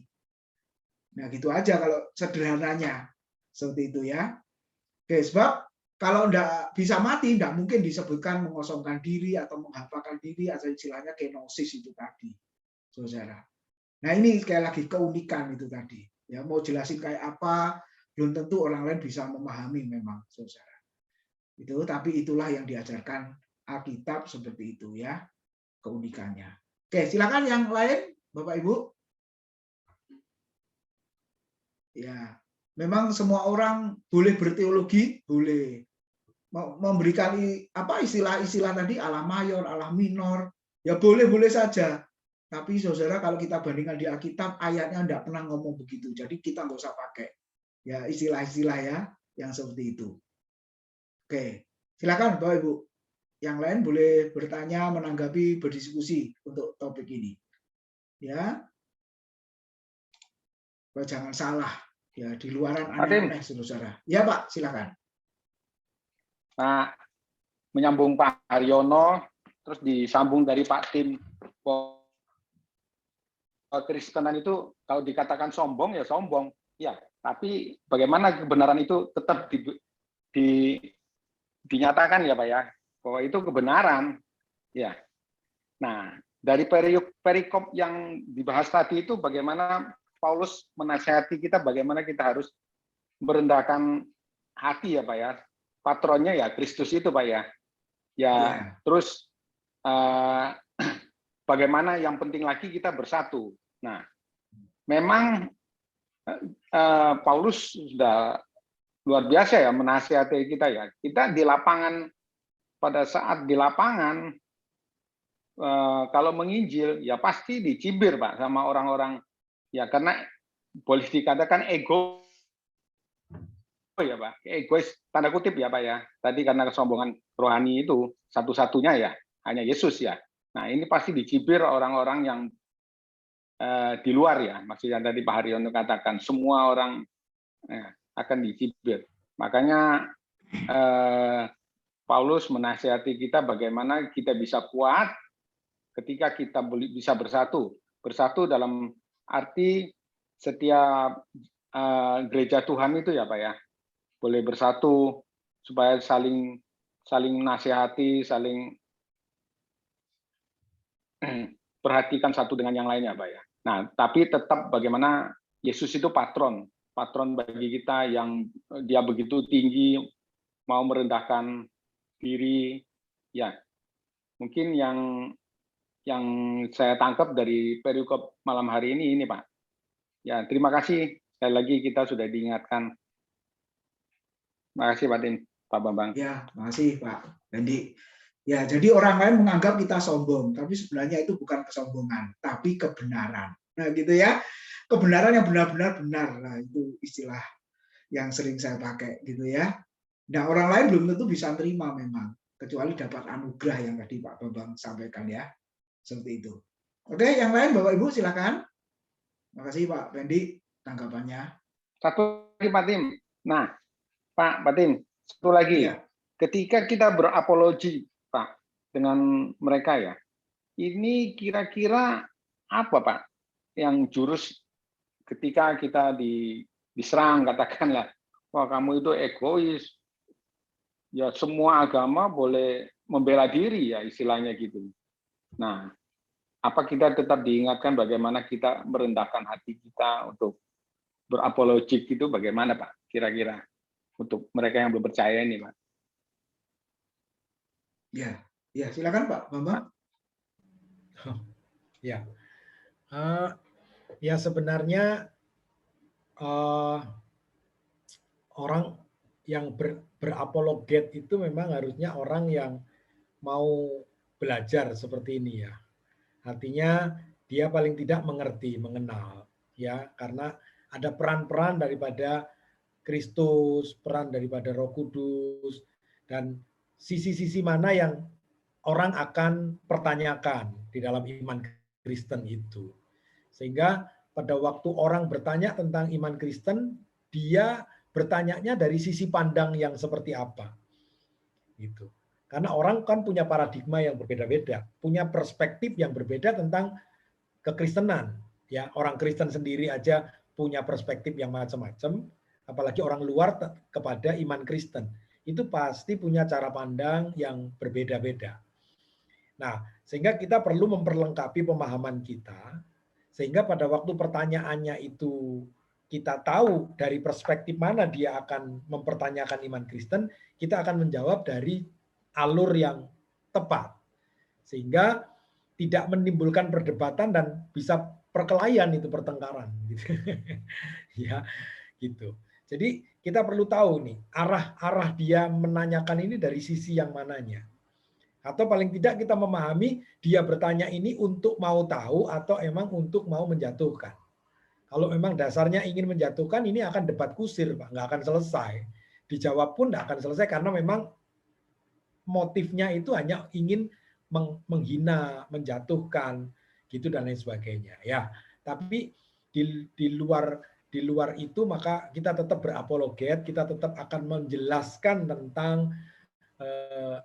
Nah gitu aja kalau sederhananya seperti itu ya. Oke, sebab kalau enggak bisa mati, enggak mungkin disebutkan mengosongkan diri atau menghampakan diri atau istilahnya kenosis itu tadi, saudara. Nah ini sekali lagi keunikan itu tadi. Ya mau jelasin kayak apa, belum tentu orang lain bisa memahami memang, saudara. Itu, tapi itulah yang diajarkan Alkitab seperti itu ya, keunikannya. Oke, silakan yang lain, Bapak Ibu. Ya, memang semua orang boleh berteologi, boleh memberikan apa istilah-istilah tadi Allah mayor, Allah minor, ya boleh-boleh saja. Tapi saudara kalau kita bandingkan di Alkitab ayatnya enggak pernah ngomong begitu. Jadi kita nggak usah pakai ya istilah-istilah ya yang seperti itu. Oke, silakan Bapak Ibu. Yang lain boleh bertanya, menanggapi, berdiskusi untuk topik ini. Ya. Jangan salah. Ya, di luaran aneh-aneh, saudara. Ya, Pak, silakan. Nah, menyambung Pak Haryono, terus disambung dari Pak Tim, Kristenan itu kalau dikatakan sombong ya sombong, ya. Tapi bagaimana kebenaran itu tetap dinyatakan ya Pak ya, bahwa itu kebenaran, ya. Nah, dari perikop yang dibahas tadi itu bagaimana Paulus menasihati kita, bagaimana kita harus merendahkan hati ya Pak ya. Patronnya ya Kristus itu Pak ya. Ya, terus bagaimana yang penting lagi kita bersatu. Nah, memang Paulus sudah luar biasa ya menasihati kita ya. Kita di lapangan, pada saat di lapangan kalau menginjil ya pasti dicibir Pak sama orang-orang ya, karena boleh dikatakan ego ya Pak, egois tanda kutip ya Pak ya. Tadi karena kesombongan rohani itu satu-satunya ya hanya Yesus ya. Nah ini pasti dicibir orang-orang yang di luar ya. Maksudnya tadi Pak Haryono katakan semua orang akan dicibir. Makanya Paulus menasihati kita bagaimana kita bisa kuat ketika kita bisa bersatu. Bersatu dalam arti setiap gereja Tuhan itu ya Pak ya. Boleh bersatu supaya saling nasihati, saling perhatikan satu dengan yang lainnya, Pak ya. Nah, tapi tetap bagaimana Yesus itu patron bagi kita yang dia begitu tinggi, mau merendahkan diri, ya. Mungkin yang saya tangkap dari perikop malam hari ini Pak. Ya, terima kasih sekali lagi kita sudah diingatkan. Terima kasih Pak Din, Pak Bambang. Ya, terima kasih Pak Bendi. Ya, jadi orang lain menganggap kita sombong, tapi sebenarnya itu bukan kesombongan, tapi kebenaran. Nah, gitu ya. Kebenaran yang benar-benar benar. Nah, itu istilah yang sering saya pakai gitu ya. Nah, orang lain belum tentu bisa terima memang, kecuali dapat anugerah yang tadi Pak Bambang sampaikan ya. Seperti itu. Oke, yang lain Bapak Ibu silakan. Terima kasih Pak Bendi tanggapannya. Satu lagi Pak Tim. Nah, Pak Tim, satu lagi. Ya. Ketika kita berapologi, Pak, dengan mereka ya, ini kira-kira apa, Pak, yang jurus ketika kita diserang, katakanlah, wah kamu itu egois, ya semua agama boleh membela diri ya istilahnya gitu. Nah, apa kita tetap diingatkan bagaimana kita merendahkan hati kita untuk berapologik itu bagaimana, Pak, kira-kira? Untuk mereka yang belum percaya ini, Pak. Ya, silakan Pak Bambang. Ya, ya sebenarnya orang yang berapologet itu memang harusnya orang yang mau belajar seperti ini ya. Artinya dia paling tidak mengerti, mengenal, ya, karena ada peran-peran daripada Kristus, peran daripada Roh Kudus, dan sisi-sisi mana yang orang akan pertanyakan di dalam iman Kristen itu. Sehingga pada waktu orang bertanya tentang iman Kristen, dia bertanyanya dari sisi pandang yang seperti apa. Gitu. Karena orang kan punya paradigma yang berbeda-beda, punya perspektif yang berbeda tentang kekristenan. Ya, orang Kristen sendiri aja punya perspektif yang macam-macam, apalagi orang luar kepada iman Kristen. Itu pasti punya cara pandang yang berbeda-beda. Nah, sehingga kita perlu memperlengkapi pemahaman kita, sehingga pada waktu pertanyaannya itu kita tahu dari perspektif mana dia akan mempertanyakan iman Kristen, kita akan menjawab dari alur yang tepat. Sehingga tidak menimbulkan perdebatan dan bisa perkelahian itu pertengkaran. Ya, gitu. Jadi kita perlu tahu nih arah dia menanyakan ini dari sisi yang mananya. Atau paling tidak kita memahami dia bertanya ini untuk mau tahu atau emang untuk mau menjatuhkan. Kalau memang dasarnya ingin menjatuhkan, ini akan debat kusir, Pak, nggak akan selesai. Dijawab pun nggak akan selesai karena memang motifnya itu hanya ingin menghina, menjatuhkan, gitu dan lain sebagainya. Ya, tapi di luar itu maka kita tetap berapologet, kita tetap akan menjelaskan tentang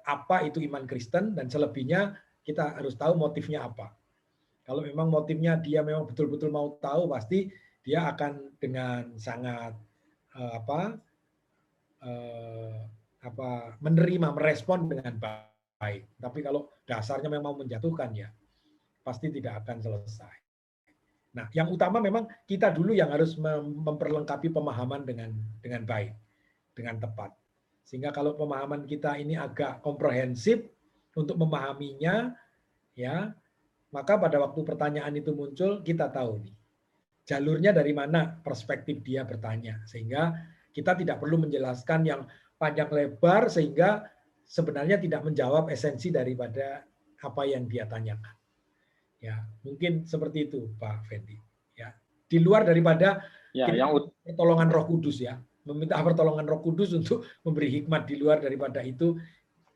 apa itu iman Kristen, dan selebihnya kita harus tahu motifnya apa. Kalau memang motifnya dia memang betul-betul mau tahu, pasti dia akan dengan sangat menerima, merespon dengan baik. Tapi kalau dasarnya memang menjatuhkan, ya pasti tidak akan selesai. Nah, yang utama memang kita dulu yang harus memperlengkapi pemahaman dengan baik, dengan tepat. Sehingga kalau pemahaman kita ini agak komprehensif untuk memahaminya, ya, maka pada waktu pertanyaan itu muncul, kita tahu nih jalurnya dari mana perspektif dia bertanya, sehingga kita tidak perlu menjelaskan yang panjang lebar sehingga sebenarnya tidak menjawab esensi daripada apa yang dia tanyakan. Ya, mungkin seperti itu, Pak Fendi. Ya, di luar daripada pertolongan Roh Kudus, ya, meminta pertolongan Roh Kudus untuk memberi hikmat. Di luar daripada itu,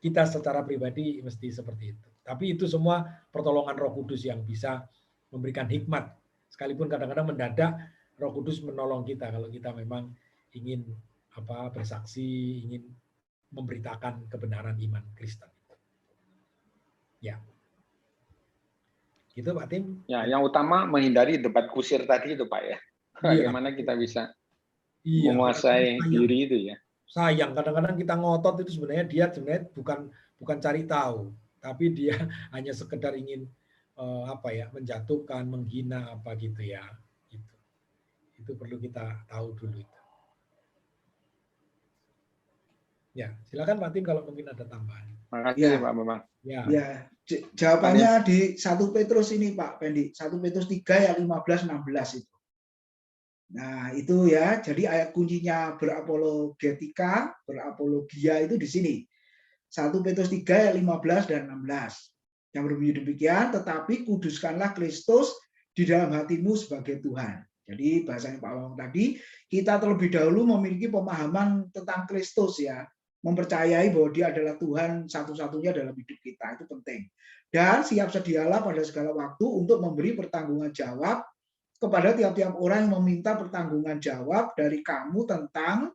kita secara pribadi mesti seperti itu. Tapi itu semua pertolongan Roh Kudus yang bisa memberikan hikmat. Sekalipun kadang-kadang mendadak Roh Kudus menolong kita kalau kita memang ingin bersaksi, ingin memberitakan kebenaran iman Kristen. Ya. Gitu Pak Tim. Ya, yang utama menghindari debat kusir tadi itu Pak ya. Bagaimana kita bisa menguasai diri itu ya. Sayang kadang-kadang kita ngotot itu sebenarnya dia bukan cari tahu, tapi dia hanya sekedar ingin menjatuhkan, menghina apa gitu ya. Itu perlu kita tahu dulu itu. Ya, silakan Pak Tim kalau mungkin ada tambahan. Makasih Pak Bambang. Ya, jawabannya di 1 Petrus ini Pak Pendi, 1 Petrus 3 ayat 15-16 itu. Nah, itu ya, jadi ayat kuncinya berapologetika, berapologia itu di sini. 1 Petrus 3 ayat 15 dan 16. Yang berbunyi demikian, tetapi kuduskanlah Kristus di dalam hatimu sebagai Tuhan. Jadi bahasanya Pak Bambang tadi, kita terlebih dahulu memiliki pemahaman tentang Kristus ya. Mempercayai bahwa dia adalah Tuhan satu-satunya dalam hidup kita, itu penting. Dan siap sedialah pada segala waktu untuk memberi pertanggungan jawab kepada tiap-tiap orang yang meminta pertanggungan jawab dari kamu tentang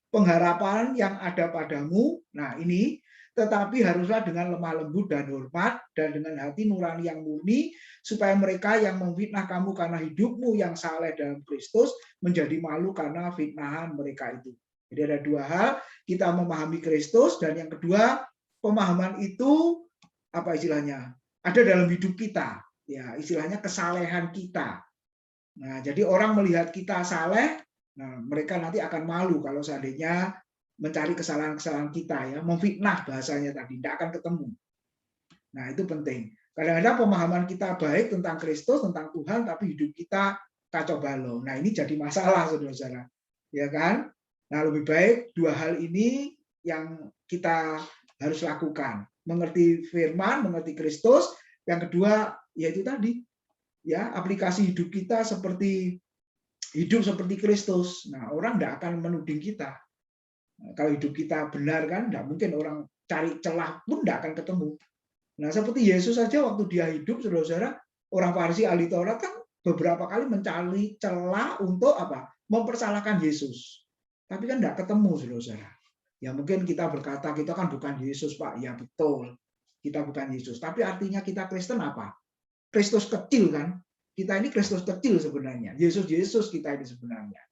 pengharapan yang ada padamu. Nah ini, tetapi haruslah dengan lemah lembut dan hormat dan dengan hati nurani yang murni, supaya mereka yang memfitnah kamu karena hidupmu yang saleh dalam Kristus menjadi malu karena fitnahan mereka itu. Jadi ada dua hal, kita memahami Kristus, dan yang kedua, pemahaman itu apa istilahnya? Ada dalam hidup kita, ya istilahnya kesalehan kita. Nah, jadi orang melihat kita saleh, nah mereka nanti akan malu kalau seandainya mencari kesalahan-kesalahan kita ya, memfitnah bahasanya tadi, tidak akan ketemu. Nah, itu penting. Kadang-kadang pemahaman kita baik tentang Kristus, tentang Tuhan, tapi hidup kita kacau balau. Nah, ini jadi masalah, saudara-saudara. Ya kan? Nah, lebih baik dua hal ini yang kita harus lakukan. Mengerti firman, mengerti Kristus. Yang kedua, yaitu tadi, ya aplikasi hidup kita hidup seperti Kristus. Nah, orang tidak akan menuding kita. Kalau hidup kita benar kan, tidak mungkin orang cari celah pun tidak akan ketemu. Nah, seperti Yesus saja waktu dia hidup, saudara-saudara, orang Farisi ahli Taurat kan beberapa kali mencari celah untuk mempersalahkan Yesus. Tapi kan tidak ketemu, saudara-saudara. Ya mungkin kita berkata, kita kan bukan Yesus, Pak. Ya betul, kita bukan Yesus. Tapi artinya kita Kristen apa? Kristus kecil kan? Kita ini Kristus kecil sebenarnya. Yesus kita ini sebenarnya.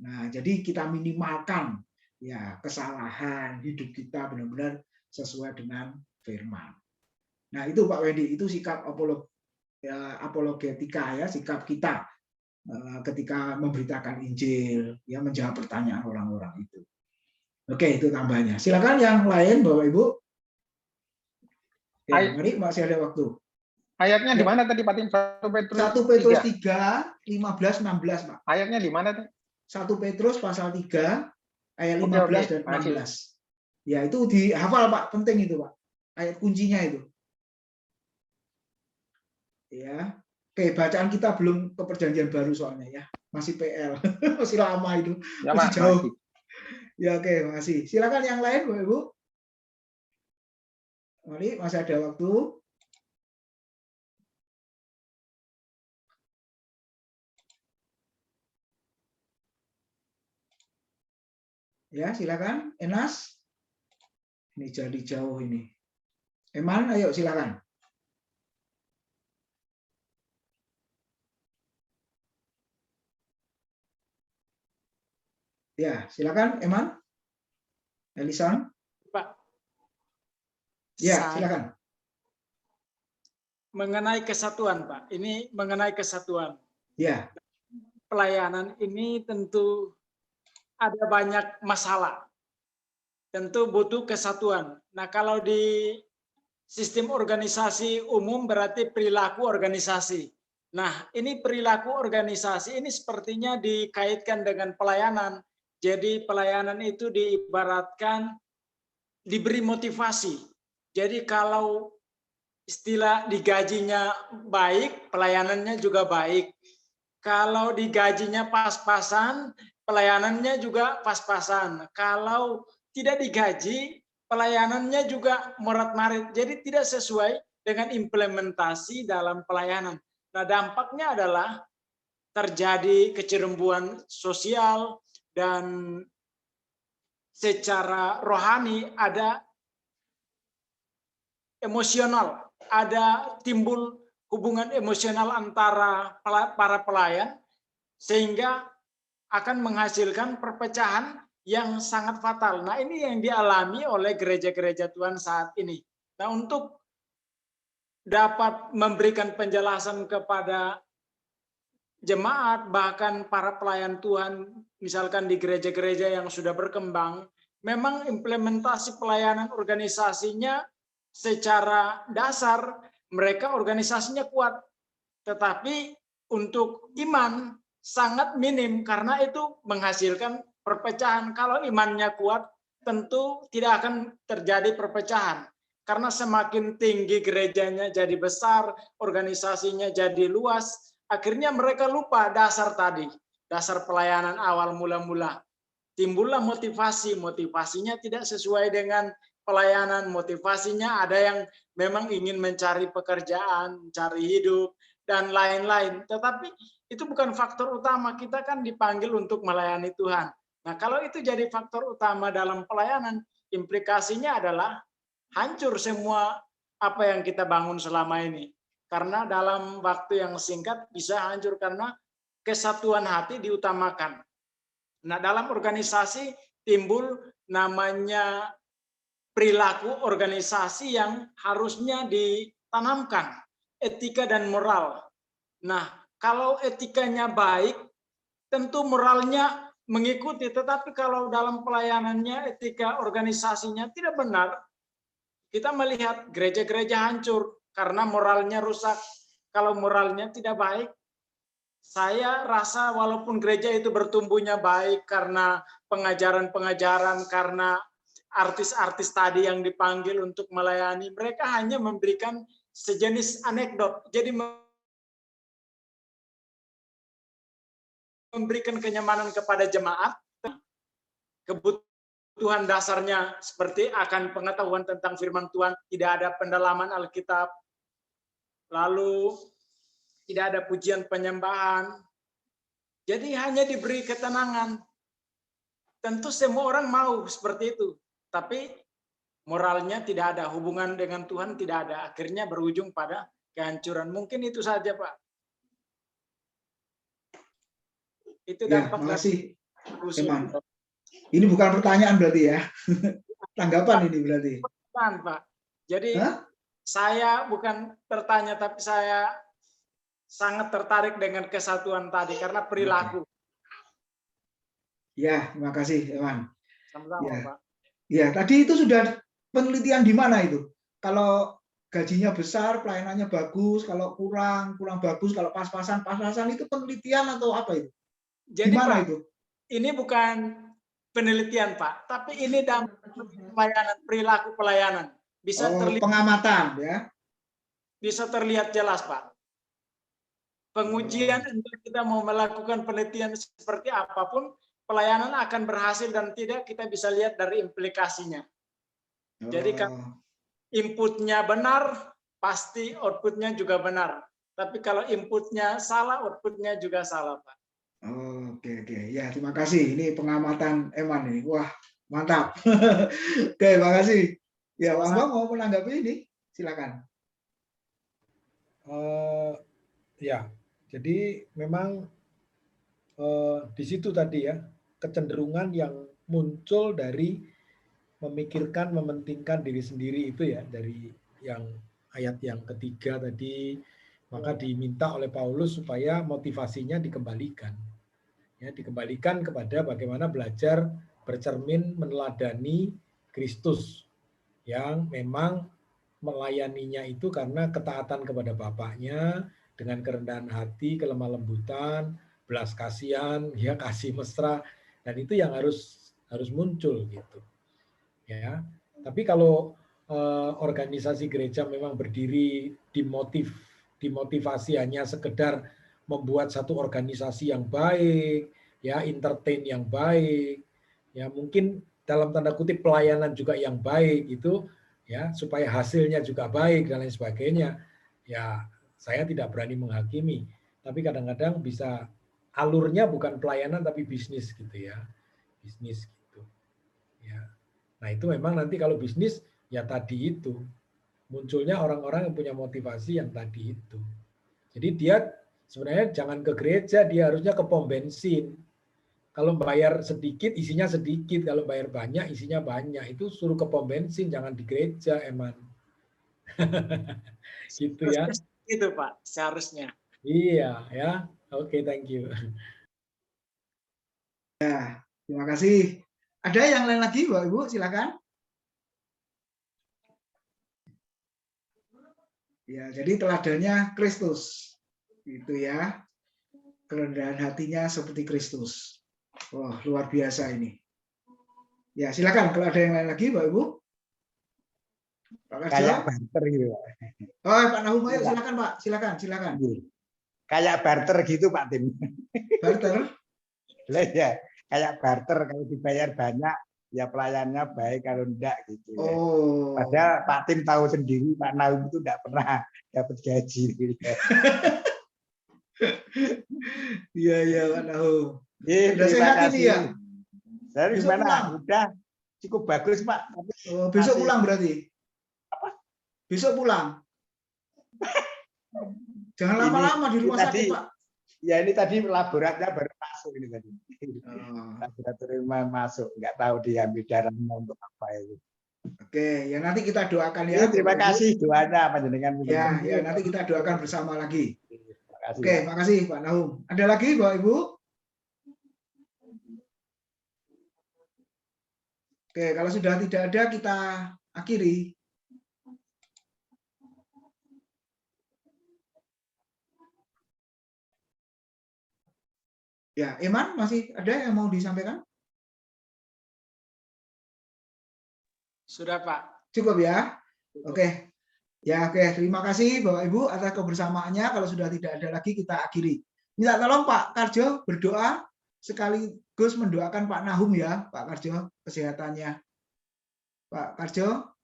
Nah, jadi kita minimalkan ya kesalahan hidup kita benar-benar sesuai dengan firman. Nah, itu Pak Wendy, itu sikap apologetika ya, sikap kita ketika memberitakan Injil, ya menjawab pertanyaan orang-orang itu. Oke, itu tambahnya. Silakan yang lain, Bapak Ibu. Oke, mari masih ada waktu. Ayatnya di mana tadi Pak Tim? 1 Petrus 3, 15-16, Pak. Ayatnya di mana tadi? 1 Petrus pasal 3 ayat 15 dan 16. Ya, itu dihafal Pak, penting itu Pak. Ayat kuncinya itu. Ya. Oke, bacaan kita belum ke perjanjian baru soalnya ya. Masih PL. Masih lama itu. Ya, masih jauh. Ya, oke, makasih. Silakan yang lain, Bapak Ibu. Mari, masih ada waktu. Ya, silakan. Enas. Ini jadi jauh ini. Eman, ayo silakan. Ya, silakan Eman. Elisan. Pak. Ya, silakan. Mengenai kesatuan, Pak. Ini mengenai kesatuan. Ya. Pelayanan ini tentu ada banyak masalah. Tentu butuh kesatuan. Nah, kalau di sistem organisasi umum berarti perilaku organisasi. Nah, ini perilaku organisasi ini sepertinya dikaitkan dengan pelayanan. Jadi pelayanan itu diibaratkan diberi motivasi. Jadi kalau istilah digajinya baik, pelayanannya juga baik. Kalau digajinya pas-pasan, pelayanannya juga pas-pasan. Kalau tidak digaji, pelayanannya juga morat-marit. Jadi tidak sesuai dengan implementasi dalam pelayanan. Nah, dampaknya adalah terjadi kecerembuan sosial dan secara rohani ada emosional, ada timbul hubungan emosional antara para pelayan sehingga akan menghasilkan perpecahan yang sangat fatal. Nah, ini yang dialami oleh gereja-gereja Tuhan saat ini. Nah, untuk dapat memberikan penjelasan kepada jemaat, bahkan para pelayan Tuhan, misalkan di gereja-gereja yang sudah berkembang, memang implementasi pelayanan organisasinya secara dasar mereka organisasinya kuat, tetapi untuk iman sangat minim karena itu menghasilkan perpecahan. Kalau imannya kuat, tentu tidak akan terjadi perpecahan. Karena semakin tinggi gerejanya jadi besar, organisasinya jadi luas, akhirnya mereka lupa dasar tadi, dasar pelayanan awal mula-mula. Timbullah motivasi, motivasinya tidak sesuai dengan pelayanan, motivasinya ada yang memang ingin mencari pekerjaan, mencari hidup, dan lain-lain. Tetapi itu bukan faktor utama, kita kan dipanggil untuk melayani Tuhan. Nah, kalau itu jadi faktor utama dalam pelayanan, implikasinya adalah hancur semua apa yang kita bangun selama ini. Karena dalam waktu yang singkat bisa hancur karena kesatuan hati diutamakan. Nah, dalam organisasi timbul namanya perilaku organisasi yang harusnya ditanamkan, etika dan moral. Nah, kalau etikanya baik, tentu moralnya mengikuti. Tetapi kalau dalam pelayanannya, etika organisasinya tidak benar, kita melihat gereja-gereja hancur karena moralnya rusak. Kalau moralnya tidak baik, saya rasa walaupun gereja itu bertumbuhnya baik karena pengajaran-pengajaran, karena artis-artis tadi yang dipanggil untuk melayani, mereka hanya memberikan sejenis anekdot. Jadi memberikan kenyamanan kepada jemaat, kebutuhan dasarnya seperti akan pengetahuan tentang firman Tuhan, tidak ada pendalaman Alkitab, lalu tidak ada pujian penyembahan. Jadi hanya diberi ketenangan. Tentu semua orang mau seperti itu, tapi moralnya tidak ada, hubungan dengan Tuhan tidak ada, akhirnya berujung pada kehancuran. Mungkin itu saja, Pak. Itu Ya, dampak makasih, dari Eman. Ini bukan pertanyaan berarti ya, tanggapan ini berarti. Bukan, Pak. Jadi saya bukan bertanya, tapi saya sangat tertarik dengan kesatuan tadi karena perilaku. Ya, terima kasih, Eman. Sama-sama, ya. Pak. Ya, tadi itu sudah penelitian di mana itu? Kalau gajinya besar, pelayanannya bagus, kalau kurang bagus, kalau pas-pasan itu penelitian atau apa itu? Jadi, Gimana Pak, itu? ini bukan penelitian, Pak, tapi ini dampak pelayanan, perilaku pelayanan. Bisa terlihat, pengamatan ya. Bisa terlihat jelas, Pak. Pengujian untuk kita mau melakukan penelitian seperti apapun, pelayanan akan berhasil dan tidak, kita bisa lihat dari implikasinya. Jadi kalau inputnya benar, pasti outputnya juga benar. Tapi kalau inputnya salah, outputnya juga salah, Pak. Oke. Ya, terima kasih. Ini pengamatan Eman ini. Wah, mantap. Oke, terima kasih. Ya, Pak Bambang mau menanggapi ini? Silakan. Ya, jadi memang di situ tadi ya kecenderungan yang muncul dari memikirkan, mementingkan diri sendiri itu ya, dari yang ayat yang ketiga tadi, maka diminta oleh Paulus supaya motivasinya dikembalikan. Ya, dikembalikan kepada bagaimana belajar bercermin meneladani Kristus yang memang melayaninya itu karena ketaatan kepada Bapaknya dengan kerendahan hati, kelemah lembutan, belas kasihan, ya kasih mesra, dan itu yang harus muncul gitu. Ya, tapi kalau organisasi gereja memang berdiri dimotivasi hanya sekedar membuat satu organisasi yang baik, ya entertain yang baik, ya mungkin dalam tanda kutip pelayanan juga yang baik itu, ya supaya hasilnya juga baik dan lain sebagainya. Ya saya tidak berani menghakimi, tapi kadang-kadang bisa alurnya bukan pelayanan tapi bisnis gitu ya, bisnis gitu. Ya. Nah itu memang nanti kalau bisnis ya tadi itu munculnya orang-orang yang punya motivasi yang tadi itu. Jadi dia sebenarnya jangan ke gereja, dia harusnya ke pom bensin. Kalau bayar sedikit isinya sedikit, kalau bayar banyak isinya banyak. Itu suruh ke pom bensin, jangan di gereja, Eman. Gitu ya. Itu Pak, seharusnya. Iya ya. Oke, thank you. Ya, terima kasih. Ada yang lain lagi, Bapak Ibu? Silakan. Ya, jadi teladannya Kristus. Itu ya. Kerendahan hatinya seperti Kristus. Wah, luar biasa ini. Ya, silakan kalau ada yang lain lagi, Bapak Ibu. Pak Karjo. Kayak barter gitu, Pak. Oh, Pak Nahum, ayo silakan, Pak. Silakan. Kayak barter gitu, Pak Tim. Barter? Ya, kayak barter, kalau dibayar banyak ya pelayannya baik, kalau enggak gitu ya. Oh. Padahal Pak Tim tahu sendiri Pak Nahum itu enggak pernah dapat gaji gitu ya. Iya Pak Nahum. Sudah sehat ini ya? Dari besok gimana? Pulang. Udah cukup bagus, Pak. Oh, besok pulang berarti? Apa? Besok pulang. Jangan lama-lama di rumah sakit, Pak. Ya ini tadi laboratoriumnya baru masuk ini tadi. Laboratorium masuk, nggak tahu diambil darahnya untuk apa itu. Oke, ya nanti kita doakan ya. Terima kasih doanya panjenengan. Ya nanti kita doakan bersama lagi. Kasih, oke, makasih Pak Nahum. Ada lagi Bapak Ibu? Oke, kalau sudah tidak ada kita akhiri. Ya, Eman masih ada yang mau disampaikan? Sudah Pak. Cukup ya? Oke. Ya, oke. Terima kasih Bapak Ibu atas kebersamaannya. Kalau sudah tidak ada lagi kita akhiri. Minta tolong Pak Karjo berdoa sekaligus mendoakan Pak Nahum ya, Pak Karjo, kesehatannya. Pak Karjo.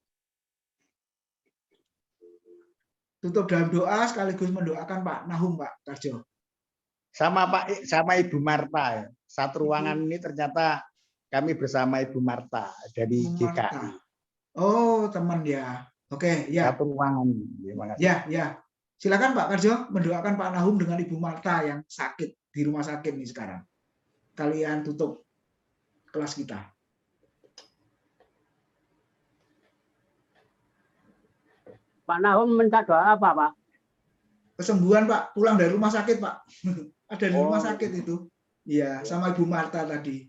Tutup dalam doa sekaligus mendoakan Pak Nahum, Pak Karjo. Sama Ibu Marta ya. Satu ruangan ini ternyata kami bersama Ibu Marta dari GKI. Oh, teman ya. Oke, ya. Satu ruangan. Ya. Silakan Pak Karjo mendoakan Pak Nahum dengan Ibu Marta yang sakit di rumah sakit nih sekarang. Kalian tutup kelas kita. Pak Nahum minta doa apa, Pak? Kesembuhan, Pak. Pulang dari rumah sakit, Pak. Ada di rumah sakit itu. Iya, sama Ibu Marta tadi.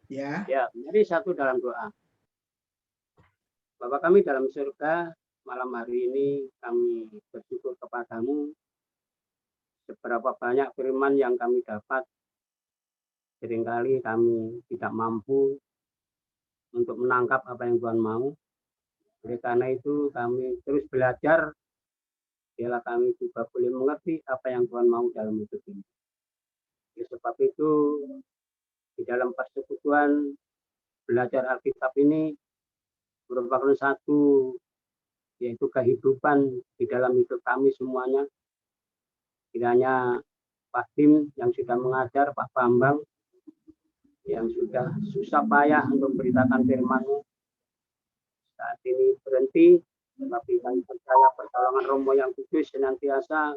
Ya. Ya, mari satu dalam doa. Bapa kami dalam surga, malam hari ini kami bersyukur kepadamu seberapa banyak firman yang kami dapat. Seringkali kami tidak mampu untuk menangkap apa yang Tuhan mau. Oleh karena itu kami terus belajar, biarlah kami juga boleh mengerti apa yang Tuhan mau dalam hidup ini. Oleh sebab itu, di dalam persekutuan belajar Alkitab ini merupakan satu, yaitu kehidupan di dalam hidup kami semuanya. Kiranya Pak Tim yang sudah mengajar, Pak Bambang yang sudah susah payah untuk memberitakan firman-Mu, saat ini berhenti, tetapi kami percaya pertolongan Romo yang kudus senantiasa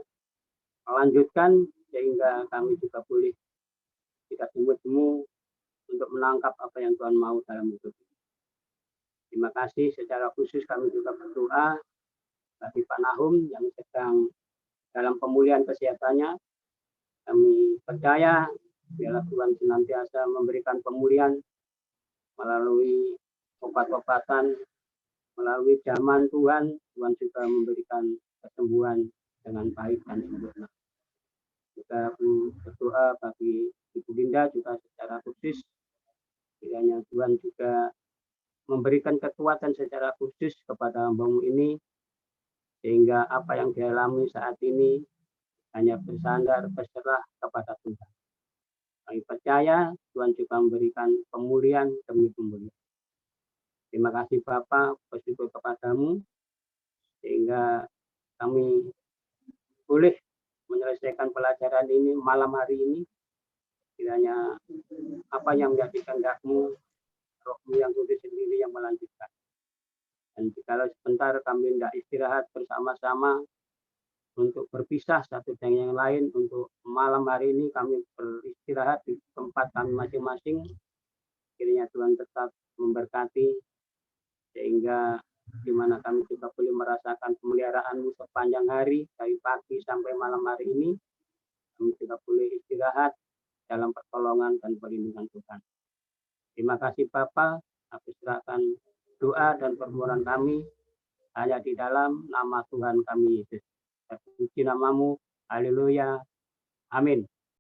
melanjutkan, sehingga kami juga boleh tidak jemu-jemu untuk menangkap apa yang Tuhan mau dalam hidup ini. Terima kasih. Secara khusus kami juga berdoa bagi Pak Nahum yang sedang dalam pemulihan kesehatannya. Kami percaya biarlah Tuhan senantiasa memberikan pemulihan melalui obat-obatan, melalui jaman Tuhan. Tuhan juga memberikan kesembuhan dengan baik dan sempurna. Juga berdoa bagi Ibu Linda juga secara khusus, kiranya Tuhan juga memberikan kekuatan secara khusus kepada hamba-Mu ini, sehingga apa yang dialami saat ini hanya bersandar berserah kepada Tuhan. Kami percaya Tuhan juga memberikan pemulihan demi pemulihan. Terima kasih Bapa, bersyukur kepadamu, sehingga kami boleh menyelesaikan pelajaran ini malam hari ini. Kiranya apa yang menjadi kehendak-Mu, Roh-Mu yang kudus sendiri yang melanjutkan. Dan jikalau sebentar kami tidak istirahat bersama-sama untuk berpisah satu dengan yang lain, untuk malam hari ini kami beristirahat di tempat kami masing-masing. Kiranya Tuhan tetap memberkati, sehingga di mana kami juga boleh merasakan pemeliharaan-Mu sepanjang hari, dari pagi sampai malam hari ini. Kami juga boleh istirahat dalam pertolongan dan perlindungan Tuhan. Terima kasih Bapa, aku serahkan doa dan permohonan kami hanya di dalam nama Tuhan kami Yesus. Terpuji namamu, haleluya, amin.